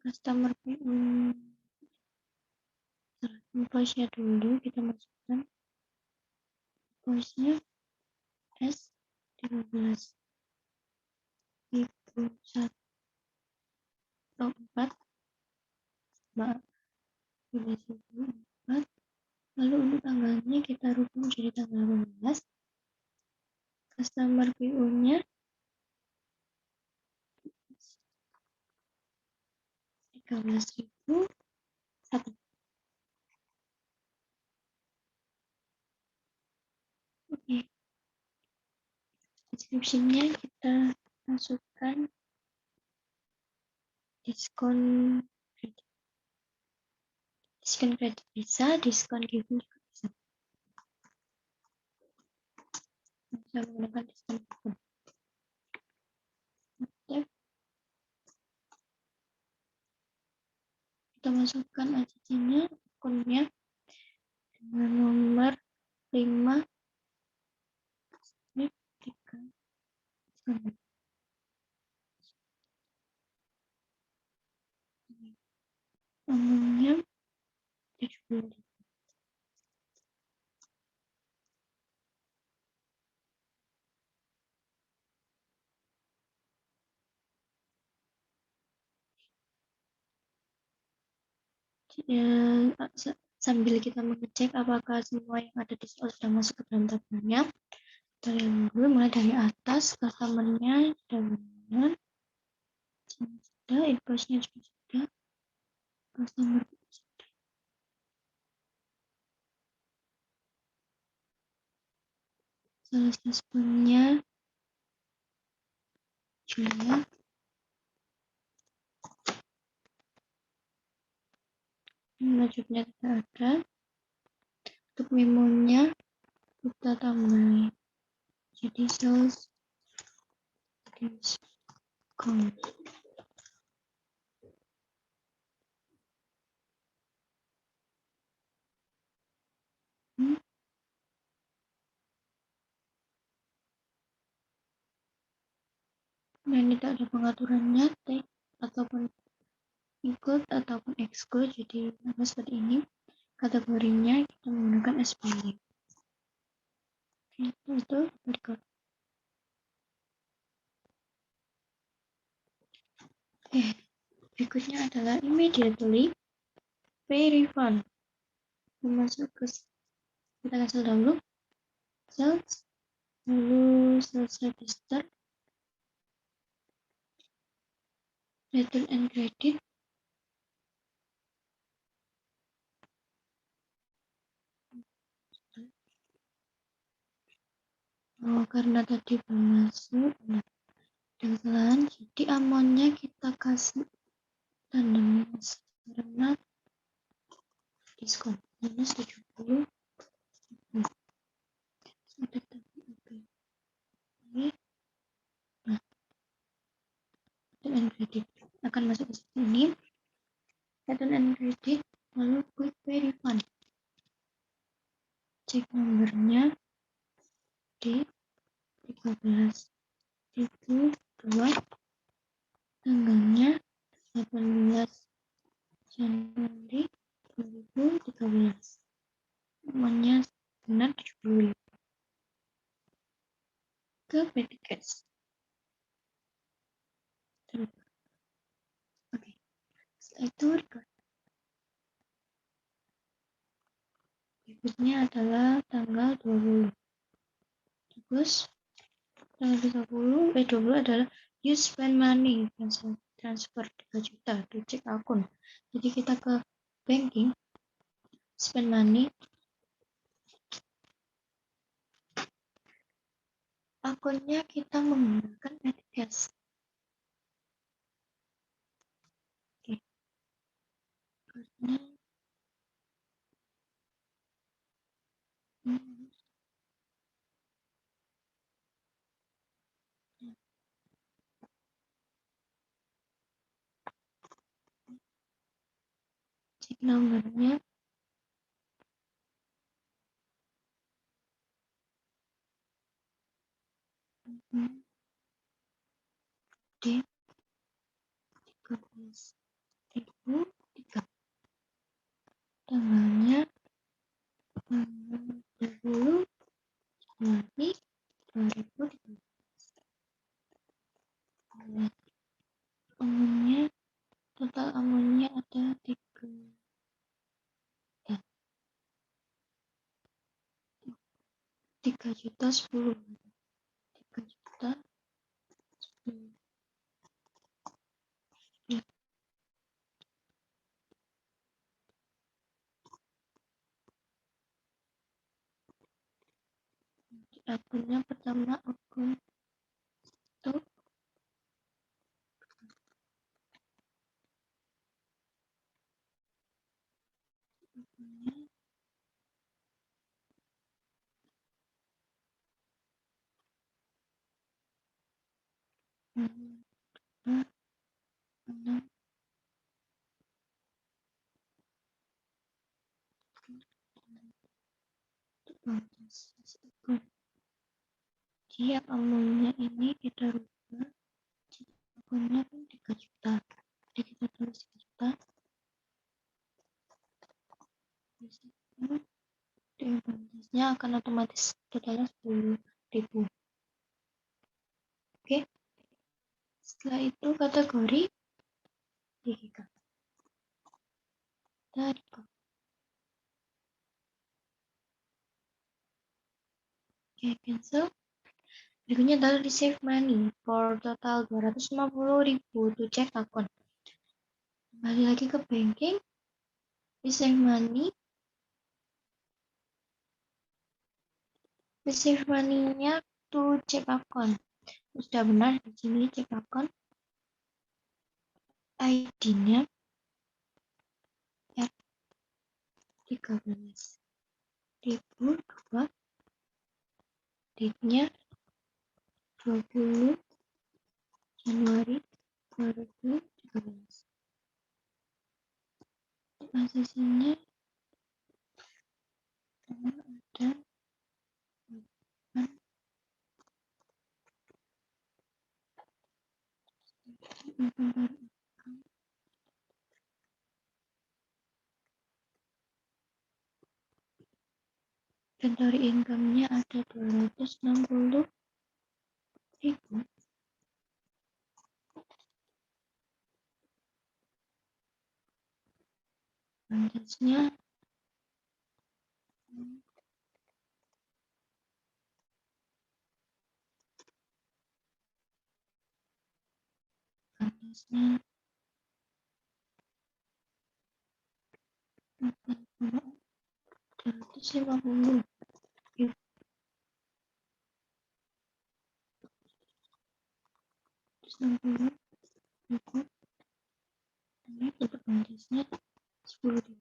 Customer invoice-nya dulu kita masukkan. Invoice-nya S13.1. atau 4, Mbak, 2024. Lalu untuk tanggalnya kita rubah menjadi tanggal 18. Customer PO-nya 13.001. Oke, description-nya kita masukkan diskon kredit. Diskon kredit bisa, diskon given juga bisa. Bisa menggunakan diskon given. Oke, kita masukkan ACC-nya, akunnya dengan nomor 5 ini 3 nomornya 70. Sambil kita mengecek apakah semua yang ada di soal sudah masuk ke dalam tabelnya, kita lihat dulu mulai dari atas, customer-nya sudah benar, sudah, invoice-nya sudah, customer sales responnya Julia, wajibnya tidak ada. Untuk memonya kita tambah jadi sales discount. Dan tidak ada pengaturannya, take ataupun include ataupun exclude, jadi seperti ini. Kategorinya kita menggunakan SPY. Itu berikut. Berikutnya adalah immediately pay refund. Masuk ke kita cancel dahulu sales, lalu sales register, return and credit, karena tadi belum masuk, nah dengan jadi amonnya kita kasih tanda minus karena diskon minus 70. Ada tadi oke. Nah, return and credit akan masuk ke sini. Return and credit, lalu quick pay refund. Cek nomornya di 13.002, tanggalnya 18 Januari 2013. Namanya benar 75 ke PT Cash. Oke, setelah itu record. Berikutnya adalah tanggal 20. Terus tanggal 20 adalah you spend money, transfer 3 juta to cek akun. Jadi kita ke banking, spend money, akunnya kita menggunakan PT Cash. Oke, karena cek nomornya D 13.003, tanggalnya 20 Januari 2013. Umumnya 3.010.000. 3.010.000. Ya. Akunnya pertama akun itu akunnya enam akun. Jadi akunnya ini kita rubah. Akunnya kan 3 juta. Jadi kita tulis 3 juta. Di situ di akan otomatis totalnya 10.000. Oke. Setelah itu kategori DGK. Dari Oke, cancel. Berikutnya adalah receive money for total 250.000 to check account. Kembali lagi ke banking, receive money. Receive money-nya to check account. Sudah benar di sini check account. ID-nya R13.002, date-nya 20 Januari 2013. Transaksinya ada inventory income-nya ada 260.000. Balance-nya balance-nya 250. Ini dapat balance-nya 10.000.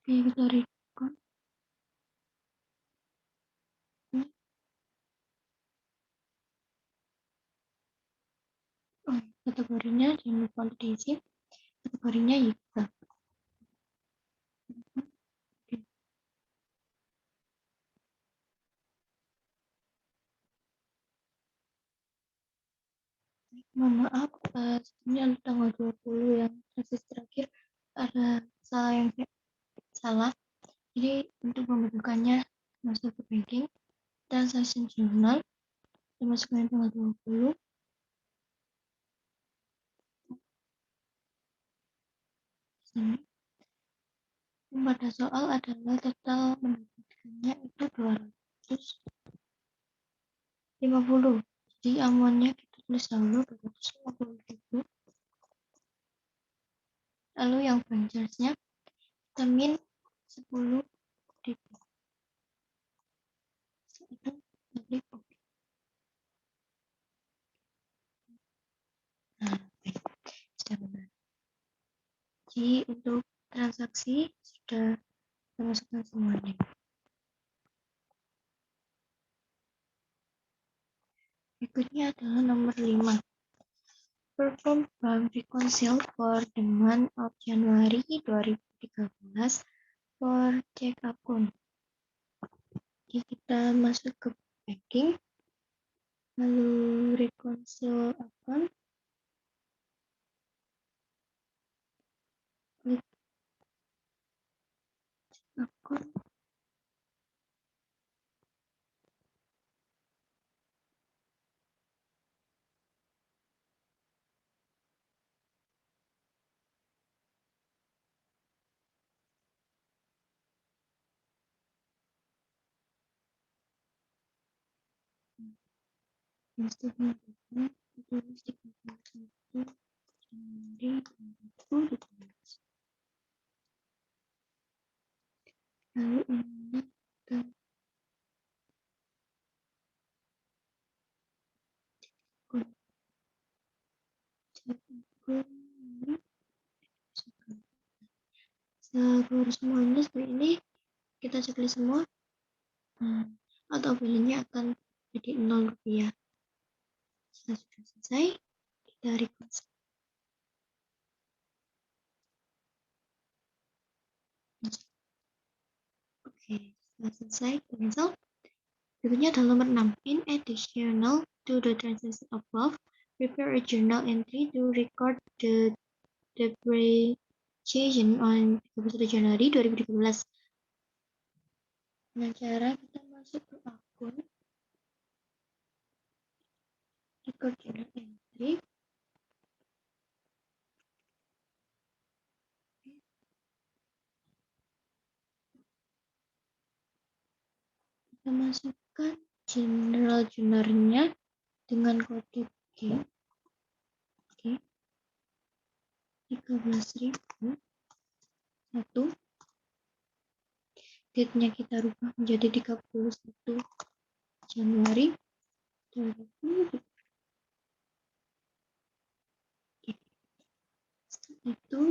Oke, kita record. Oh, kategorinya jangan lupa diisi. Kategorinya IPA. Mohon maaf, ini ada tanggal 20 yang transaksi terakhir ada salah yang salah. Jadi untuk membutuhkannya masuk ke banking, transaction journal, dimasukkan tanggal 20. Sini. Pada soal adalah total mendapatkannya itu 250. Jadi amonnya kita tulis dahulu 250.000. Lalu yang bank charge-nya kita min 10.000. Itu klik OK. Nah, sudah benar. Jadi untuk transaksi sudah kita masukkan semuanya. Berikutnya adalah nomor 5. Perform bank reconcile for the month of January 2013 for check account. Jadi kita masuk ke banking, lalu reconcile account, klik account, Instagram account, tulis di 31 Januari 2013. Lalu ini kita cek akun ini. Setelah semuanya seperti ini, kita checklist semua, atau value-nya akan jadi 0 rupiah. Setelah sudah selesai, kita reconcile. Oke, setelah selesai cancel. Berikutnya adalah nomor 6. In additional to the transaction above, prepare a journal entry to record the depreciation on 31 Januari 2013. Nah, cara kita masuk ke akun, record journal entry. Kita masukkan general journalnya dengan kode G. Oke. 13.001. Date-nya kita rubah menjadi 31 Januari 2020. Setelah itu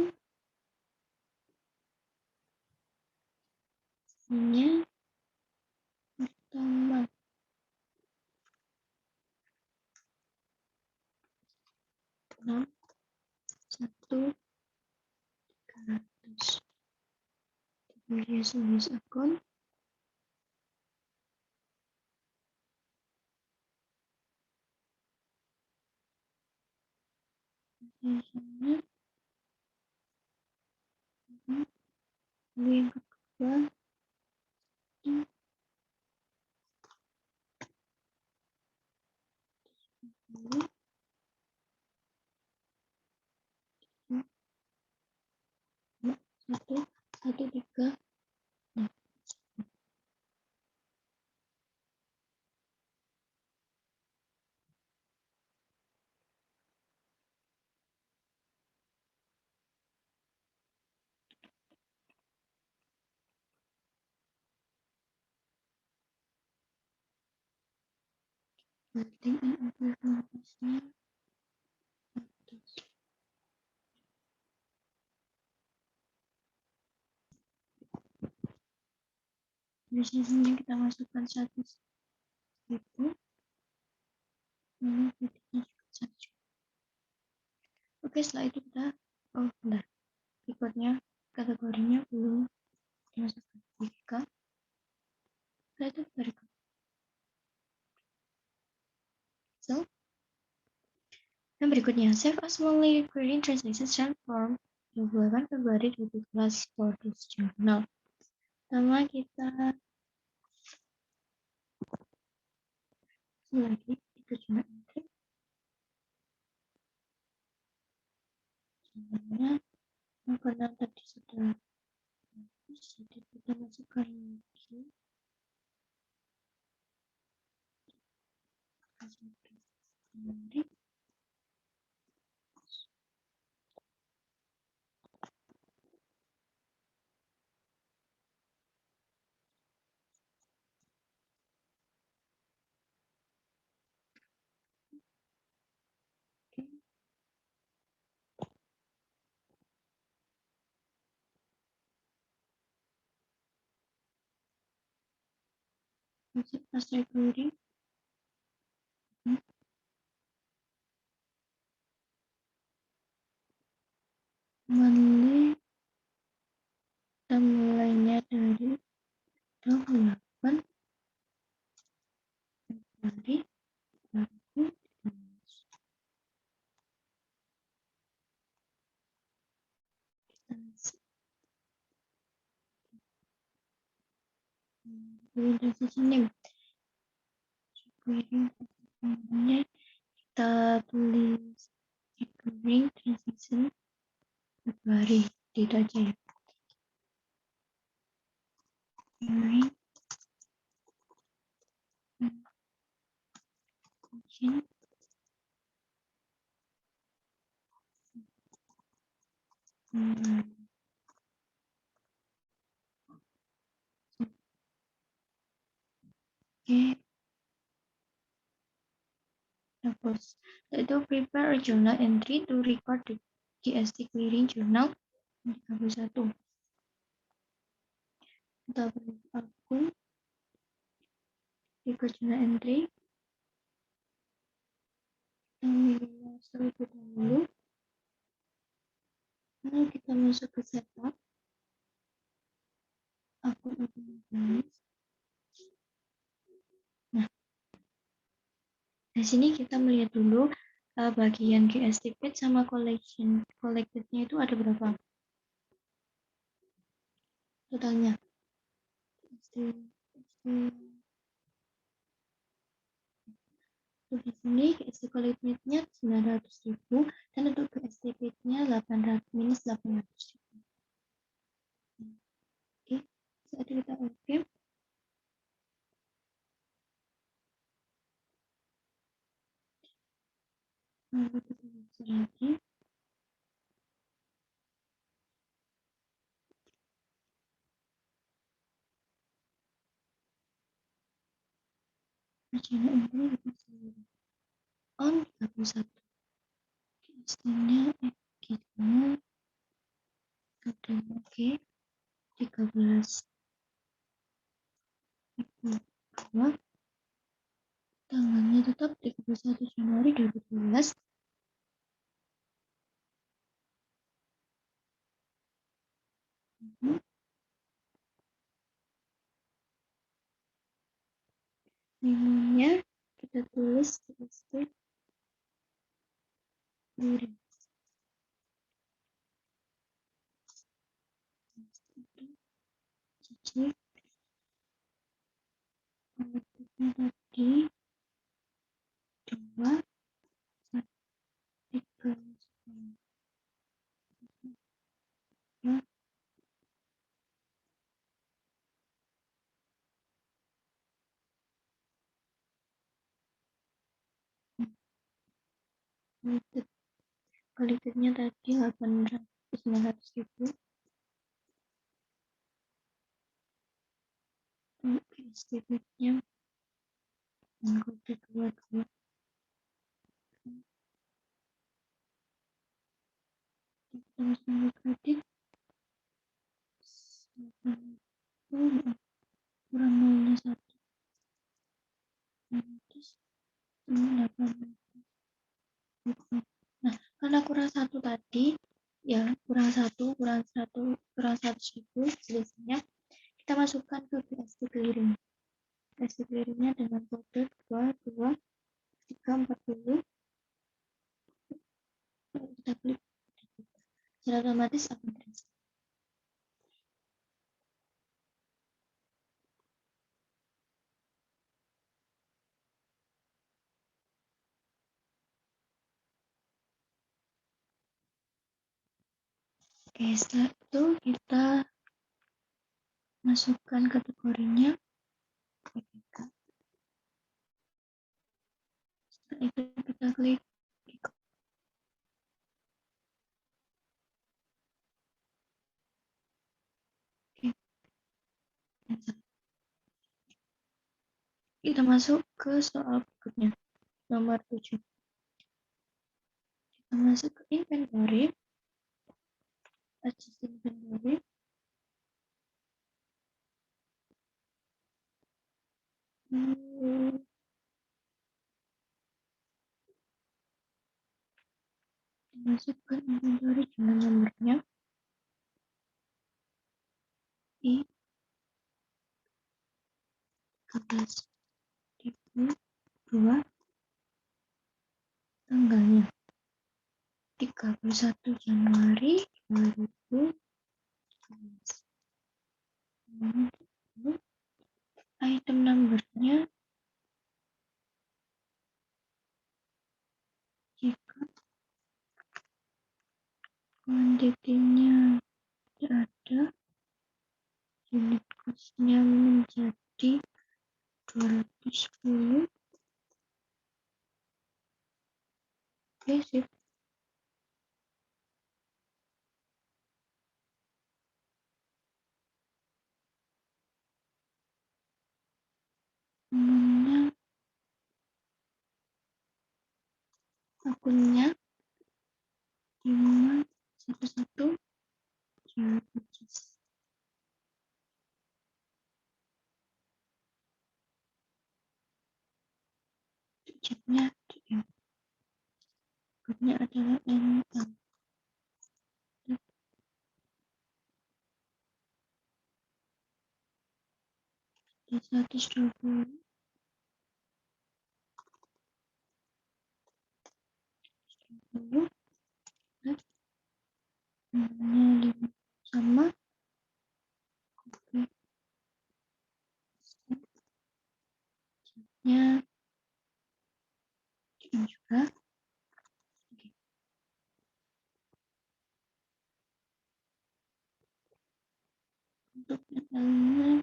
isinya pertama enam 1.300 variasi akun, biasanya lalu yang kedua ini satu tiga. Nah, penting informasinya atas. Biasanya kita masukkan 100.000, lalu titiknya juga 1. Oke, setelah itu kita bentar, berikutnya kategorinya belum dimasukkan. Jika setelah itu berikut. So, yang berikutnya, save as only recurring transaction form 28 Februari 2012 for this journal. Pertama kita lagi itu cuma entry. Sebenarnya karena tadi sudah jadi kita masukkan lagi. Menarik. Oke. Masuk pas recording. monthly kita mulainya dari tanggal 8 Februari 2013. Transaction name recurring kita tulis recurring transaction Februari date aja ya. Recurring transaction Februari. Oke, terus itu prepare a journal entry to record the GST clearing journal 31. Kita beri akun record journal entry, kita milih terlebih dahulu, lalu kita masuk ke setup akun otomatis. Nah, di sini kita melihat dulu bagian GST paid sama collected-nya itu ada berapa totalnya. Untuk di sini GST collected-nya 900.000 dan untuk GST paid-nya minus 800.000. Oke, saat kita oke. Lalu kita bisa lagi. Rencana ini bisa on 31. GST-nya kita oke 13 Februari, tanggalnya tetap 31 Januari 2012. Menunya kita tulis GST clearing. Cicil kolektifnya tadi 2 3 kolektifnya tadi 900.000. GST-nya kode 22. Kita masuk kredit kurang nolnya 1. Nah, karena kurang 1 tadi, ya kurang 100.000 selisihnya, kita masukkan ke GST clearing. GST clearingnya dengan kode 22340. Kita klik, secara otomatis akan transfer. Oke, setelah itu kita masukkan kategorinya. Setelah itu kita klik kita masuk ke soal berikutnya, nomor 7. Kita masuk ke inventory, adjust inventory. Masukkan inventory jumlah nomornya. 13.02 tanggalnya 31 Januari 2013. Item numbernya jika kuantitinya tidak ada, unit cost-nya menjadi 210. Oke, sip. Akunnya 511 chatnya DM. Kodenya adalah NL. 120. Namanya 5 sama. Oke. Chatnya DM juga. Oke. Untuk NL-nya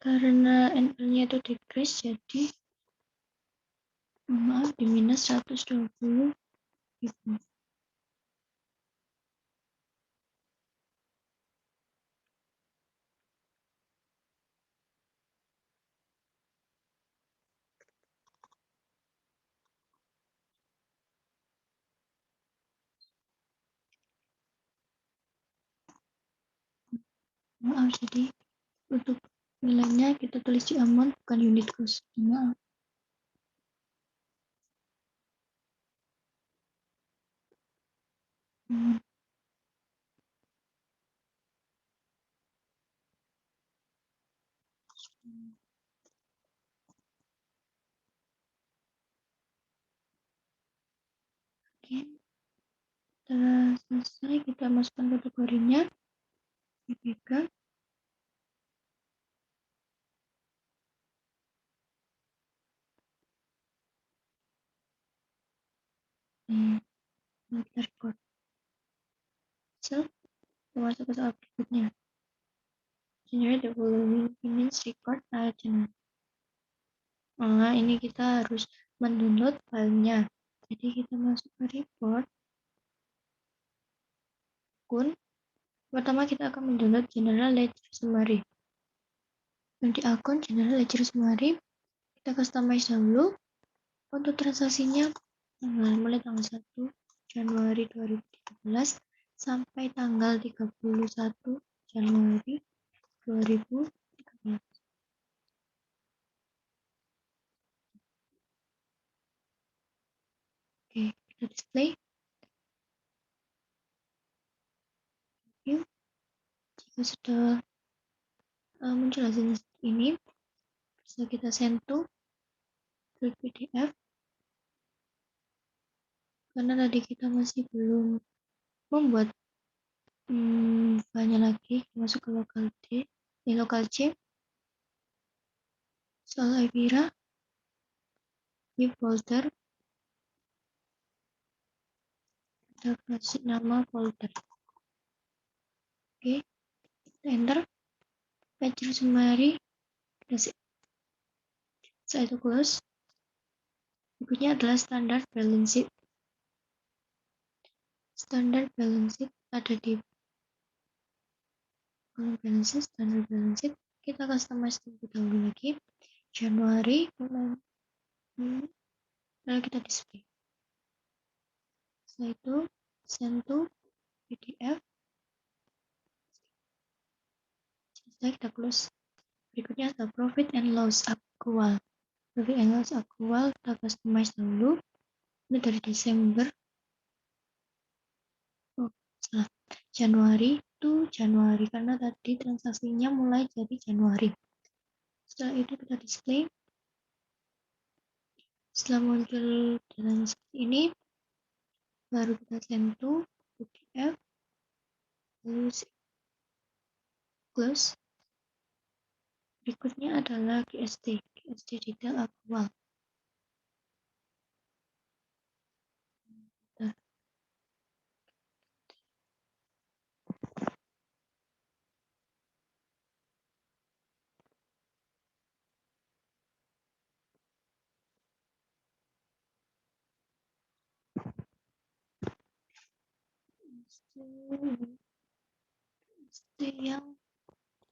karena NL-nya itu decrease, jadi maaf di minus 120 ribu. Maaf, jadi untuk nilainya kita tulis di amount bukan unit cost. Maaf. Oke, setelah selesai kita masukkan kategorinya IPK. Kita record. So, kita masuk ke soal berikutnya. Generate the following image record item. Nah, ini kita harus mendownload filenya. Jadi kita masuk ke report. Akun. Pertama kita akan mendownload General Ledger Summary. Di akun General Ledger Summary, kita customize dulu. Untuk transaksinya mulai tanggal 1 Januari 2013 sampai tanggal 31 Januari 2013. Oke, kita display. Yuk, jika sudah muncul hasilnya ini, bisa kita send to PDF. Karena tadi kita masih belum membuat filenya lagi, masuk ke local C, soal Evira, di folder, kita kasih nama folder. Oke, kita enter. Ledger Summary, kasih. Setelah itu close. Berikutnya adalah standard balance sheet. Standard balance sheet ada di kolom balance sheet, standard balance sheet. Kita customize terlebih dahulu lagi. Januari, lalu kita display. Setelah itu send to PDF. Setelah kita close. Berikutnya ada profit and loss accrual. Profit and loss accrual kita customize dulu. Ini dari Desember Januari to Januari karena tadi transaksinya mulai dari Januari. Setelah itu kita display. Setelah muncul data seperti ini, baru kita send to PDF, lalu close. Berikutnya adalah GST detail aktual. Yang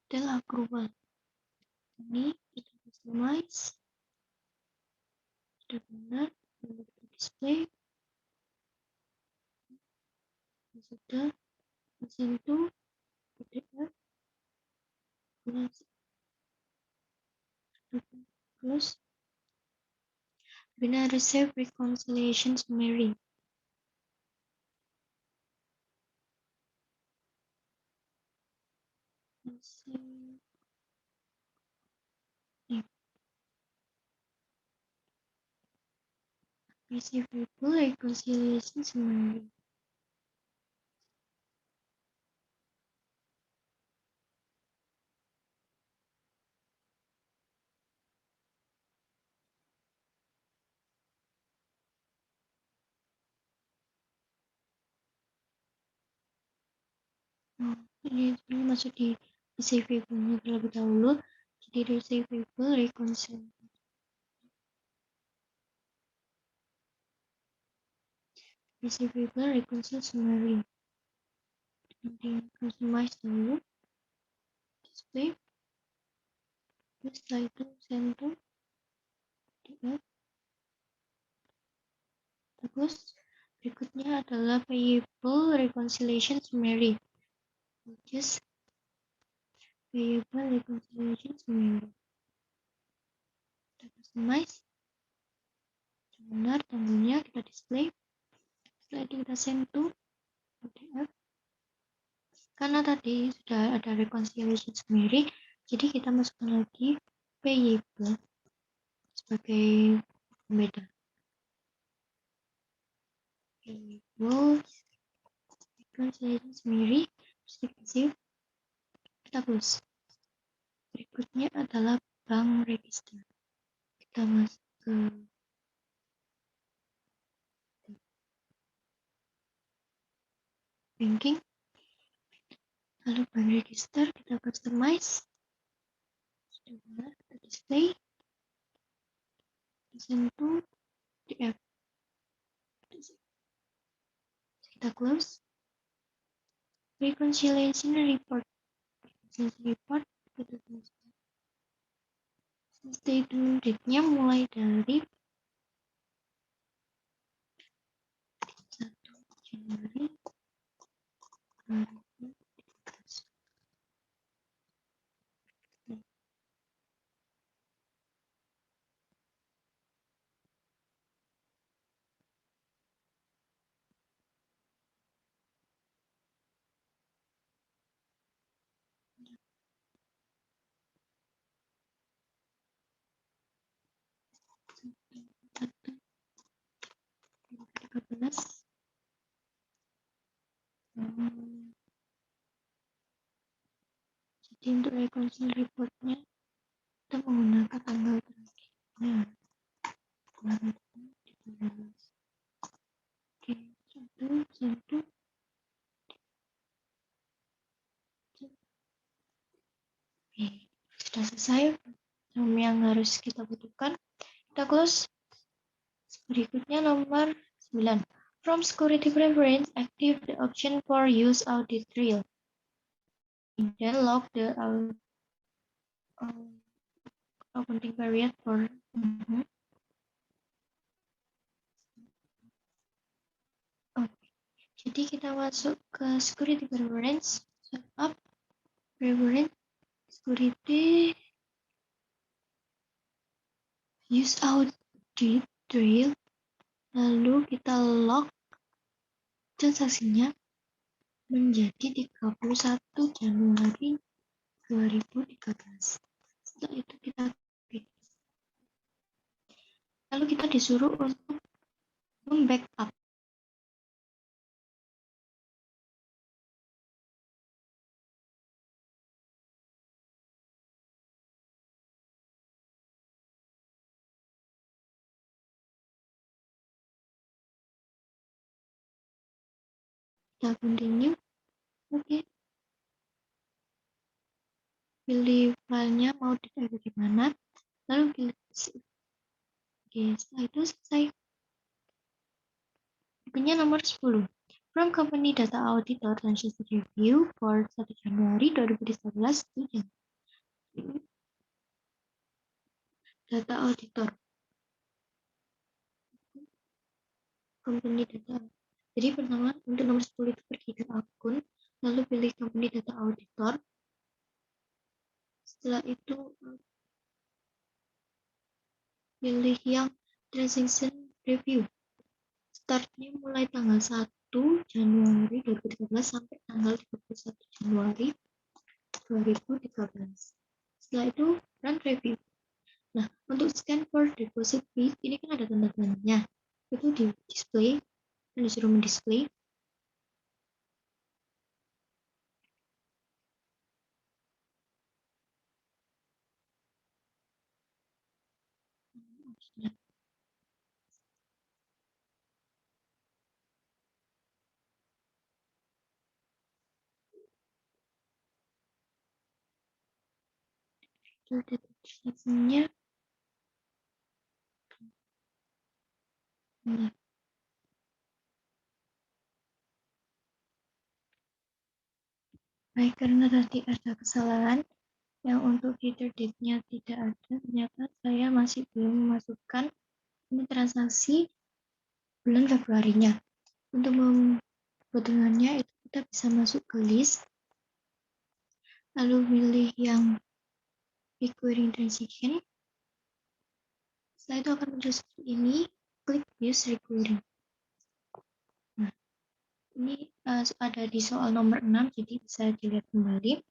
detail aktual. Ini kita customize. Sudah benar, lalu kita display. Sudah, send to PDF, close. Bina receive reconciliation summary. Receivable reconciliation summary. Ini masuk di receivable-nya terlebih dahulu. Jadi receivable reconciliation. Receivable reconciliation summary. Nanti customize dulu. Display. Terus setelah itu send to PDF. Terus berikutnya adalah payable reconciliation summary. Which is payable reconciliation summary. Kita customize. Benar, tanggalnya kita display. Setelah itu kita send to PDF. Karena tadi sudah ada reconciliation summary, jadi kita masukkan lagi payable sebagai pembeda. Payable reconciliation summary, terus dikasih, kita close. Berikutnya adalah bank register. Kita masuk ke banking, lalu bank register kita customize. Sudah benar, kita display, send to PDF. Kita close. Reconciliation report. Report kita close. Statement date-nya mulai dari 1 Januari 2013. Jadi untuk reconciliation report-nya kita menggunakan tanggal terakhirnya. Oke, satu. Oke, sudah selesai yang harus kita butuhkan. Kita close. Berikutnya nomor 9. From security preference, active the option for use audit trail. Then lock the accounting period for Jadi kita masuk ke security preference, setup preference, security, use audit trail, lalu kita lock transaksinya. menjadi 31 Januari 2013. Setelah itu kita klik. Lalu kita disuruh untuk membackup. Kita continue. Oke. Pilih filenya mau ditaruh di mana. Lalu pilih save. Oke, setelah itu selesai. Berikutnya nomor 10. From Company Data Auditor Transaction Review for 1 Januari 2013 to Data Auditor. Company Data. Jadi pertama untuk nomor 10 itu pergi ke akun, lalu pilih Company Data Auditor. Setelah itu pilih yang Transaction Review. Startnya mulai tanggal 1 Januari 2013 sampai tanggal 31 Januari 2013. Setelah itu run review. Nah, untuk scan for deposit fee, ini kan ada tanda-tandanya. Itu di display, dan disuruh mendisplay. Itu data transaction-nya. Nah, baik, karena tadi ada kesalahan yang untuk future date-nya tidak ada, ternyata saya masih belum memasukkan ini transaksi bulan Februarinya. Untuk membuatnya itu kita bisa masuk ke list, lalu pilih yang recurring transaction. Setelah itu akan muncul seperti ini, klik use recurring. Nah, ini ada di soal nomor 6, jadi bisa dilihat kembali.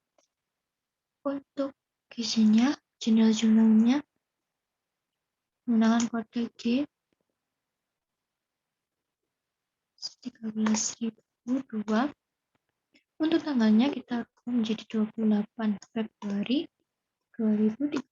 Untuk isinya, general journal-nya menggunakan kode G 13.002. Untuk tanggalnya kita rubah menjadi 28 Februari 2013.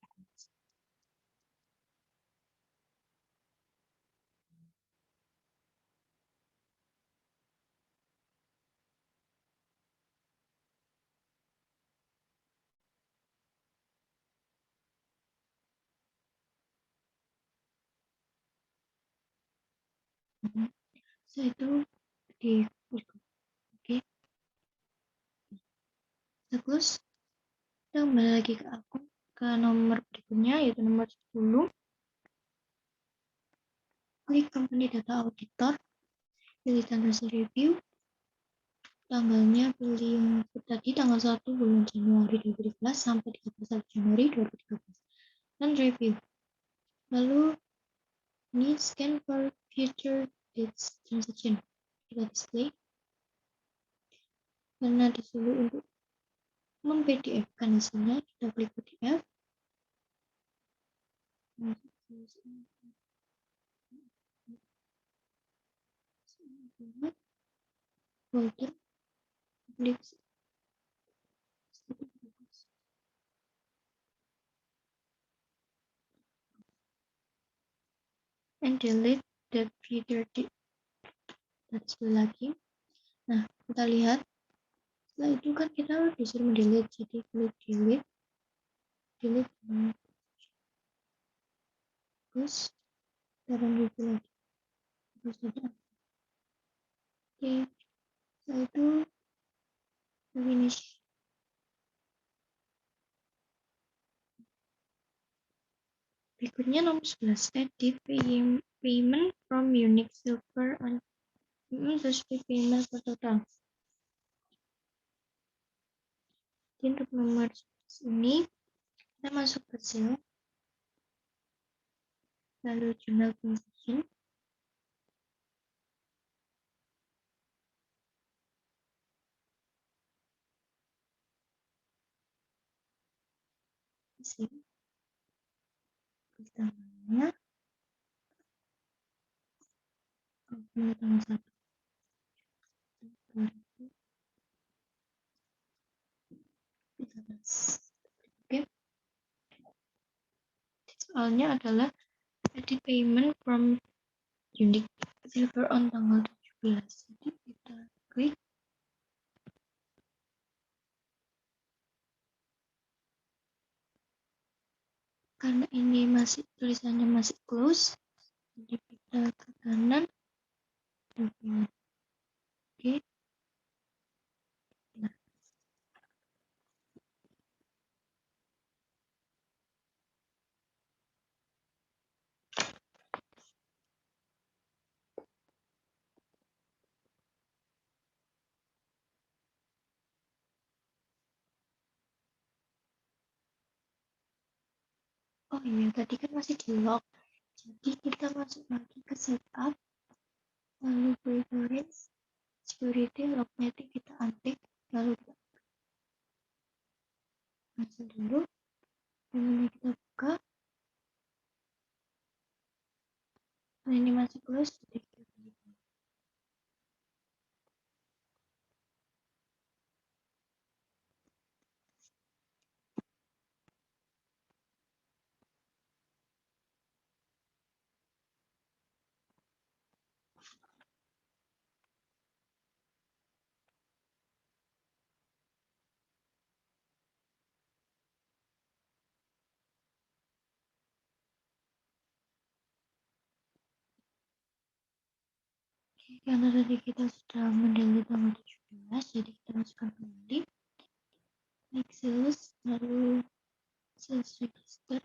Setelah itu di oke, terus kita kembali lagi ke akun, ke nomor berikutnya yaitu nomor 10. Klik Company Data Auditor, pilih transaction review, tanggalnya pilih yang tadi tanggal 1 bulan Januari 2013 sampai 31 Januari 2013, dan review. Lalu ini scan for future dates transaction, kita display karena disuruh untuk mem-PDF kan hasilnya, kita klik PDF. Folder, klik and delete the future date. Kita display lagi. Nah, kita lihat setelah itu kan kita disuruh delete, jadi klik delete, terus kita review lagi, terus ada. Oke, setelah itu finish. Berikutnya nomor 11, edit payment from unique silver on terus payment per total. Jadi untuk nomor 11 ini kita masuk ke sale, lalu journal transaction, isi tanggalnya tanggal 1 2013. Oke, soalnya adalah edit payment from Unique Silver on tanggal 17. Jadi kita klik karena ini masih tulisannya masih close, jadi kita ke kanan. Oke, nah, oh iya tadi kan masih di lock, jadi kita masuk lagi ke setup, lalu preference, security, logmatic kita untick, lalu kita cancel dulu, lalu kita buka. Nah ini masih close, jadi kita buka. Oke, karena tadi kita sudah mendelete tanggal 17, jadi kita masukkan kembali klik sales, lalu sales register,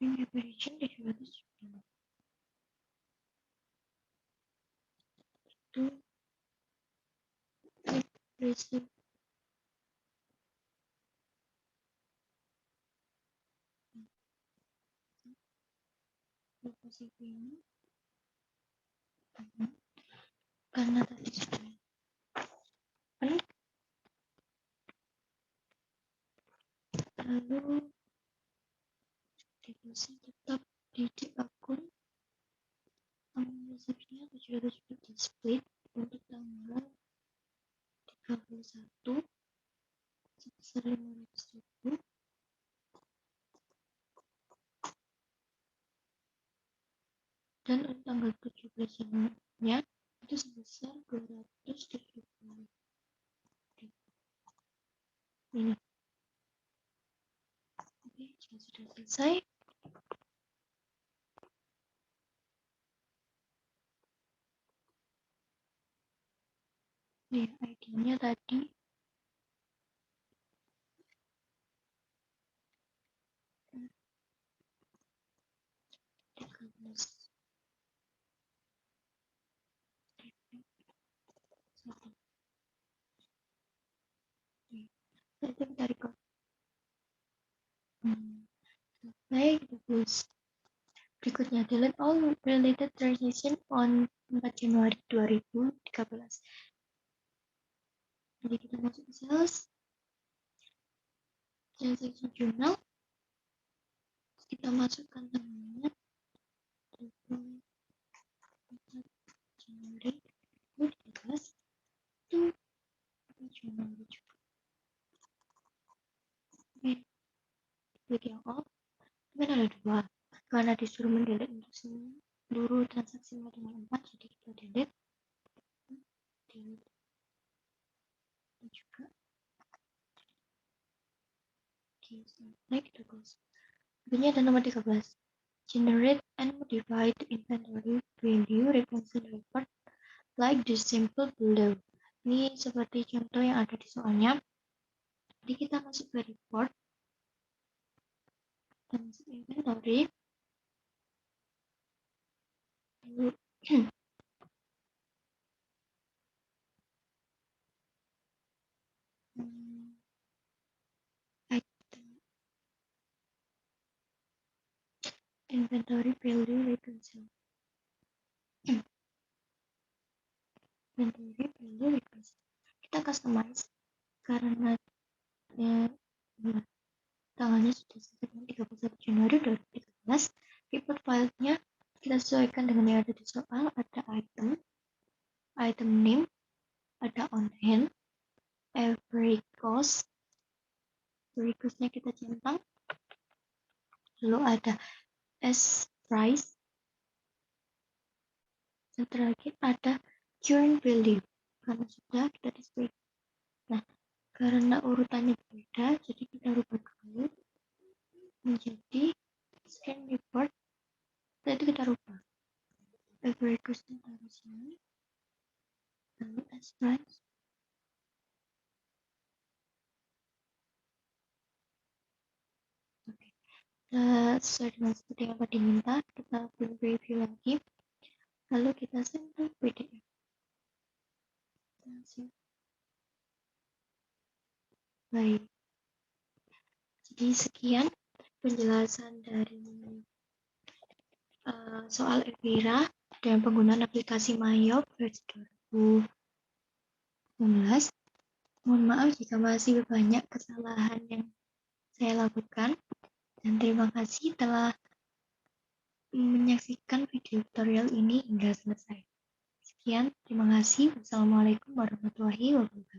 Ring reparation 700 itu receive lokasi ini karena tadi sudah open, lalu deposit tetap di akun resepnya 700 di split untuk tanggal 31 sebesar 500.000, dan untuk tanggal 17 nya itu sebesar 270. Ini oke, jika sudah selesai, nih ID-nya tadi 13. Nanti kita record. Baik, bagus. Berikutnya, delete all related transaction on 4 Januari 2013. Jadi kita masuk ke sales, transaction journal, kita masukkan tanggalnya 24 Januari 2013 itu 4 Januari juga. Oke, klik yang off. Kan ada dua, karena disuruh mendelete untuk seluruh transaksi dengan 4, jadi kita delete juga. Oke, selesai, kita close. Berikutnya ada nomor 13. Generate and modify the inventory value reconcile report like the simple below. Ini seperti contoh yang ada di soalnya. Jadi kita masuk ke report dan masuk inventory. Lalu item. inventory value reconcile. Inventory value reconcile. Kita customize karena tanggalnya sudah selesai 31 Januari 2013. Report filenya kita sesuaikan dengan yang ada di soal. Ada item name, ada on hand, average cost, nya kita centang, lalu ada S price, dan terakhir ada current value karena sudah kita display. Nah, karena urutannya berbeda, jadi kita rubah dulu menjadi scan report. Setelah itu kita rubah average cost taruh sini, lalu S price, oke. Sesuai dengan seperti yang tadi diminta, kita review lagi, lalu kita save ke PDF. Baik, jadi sekian penjelasan dari soal Evira dan penggunaan aplikasi Mayop versi 2019. Mohon maaf jika masih banyak kesalahan yang saya lakukan, dan terima kasih telah menyaksikan video tutorial ini hingga selesai. Sekian, terima kasih. Wassalamualaikum warahmatullahi wabarakatuh.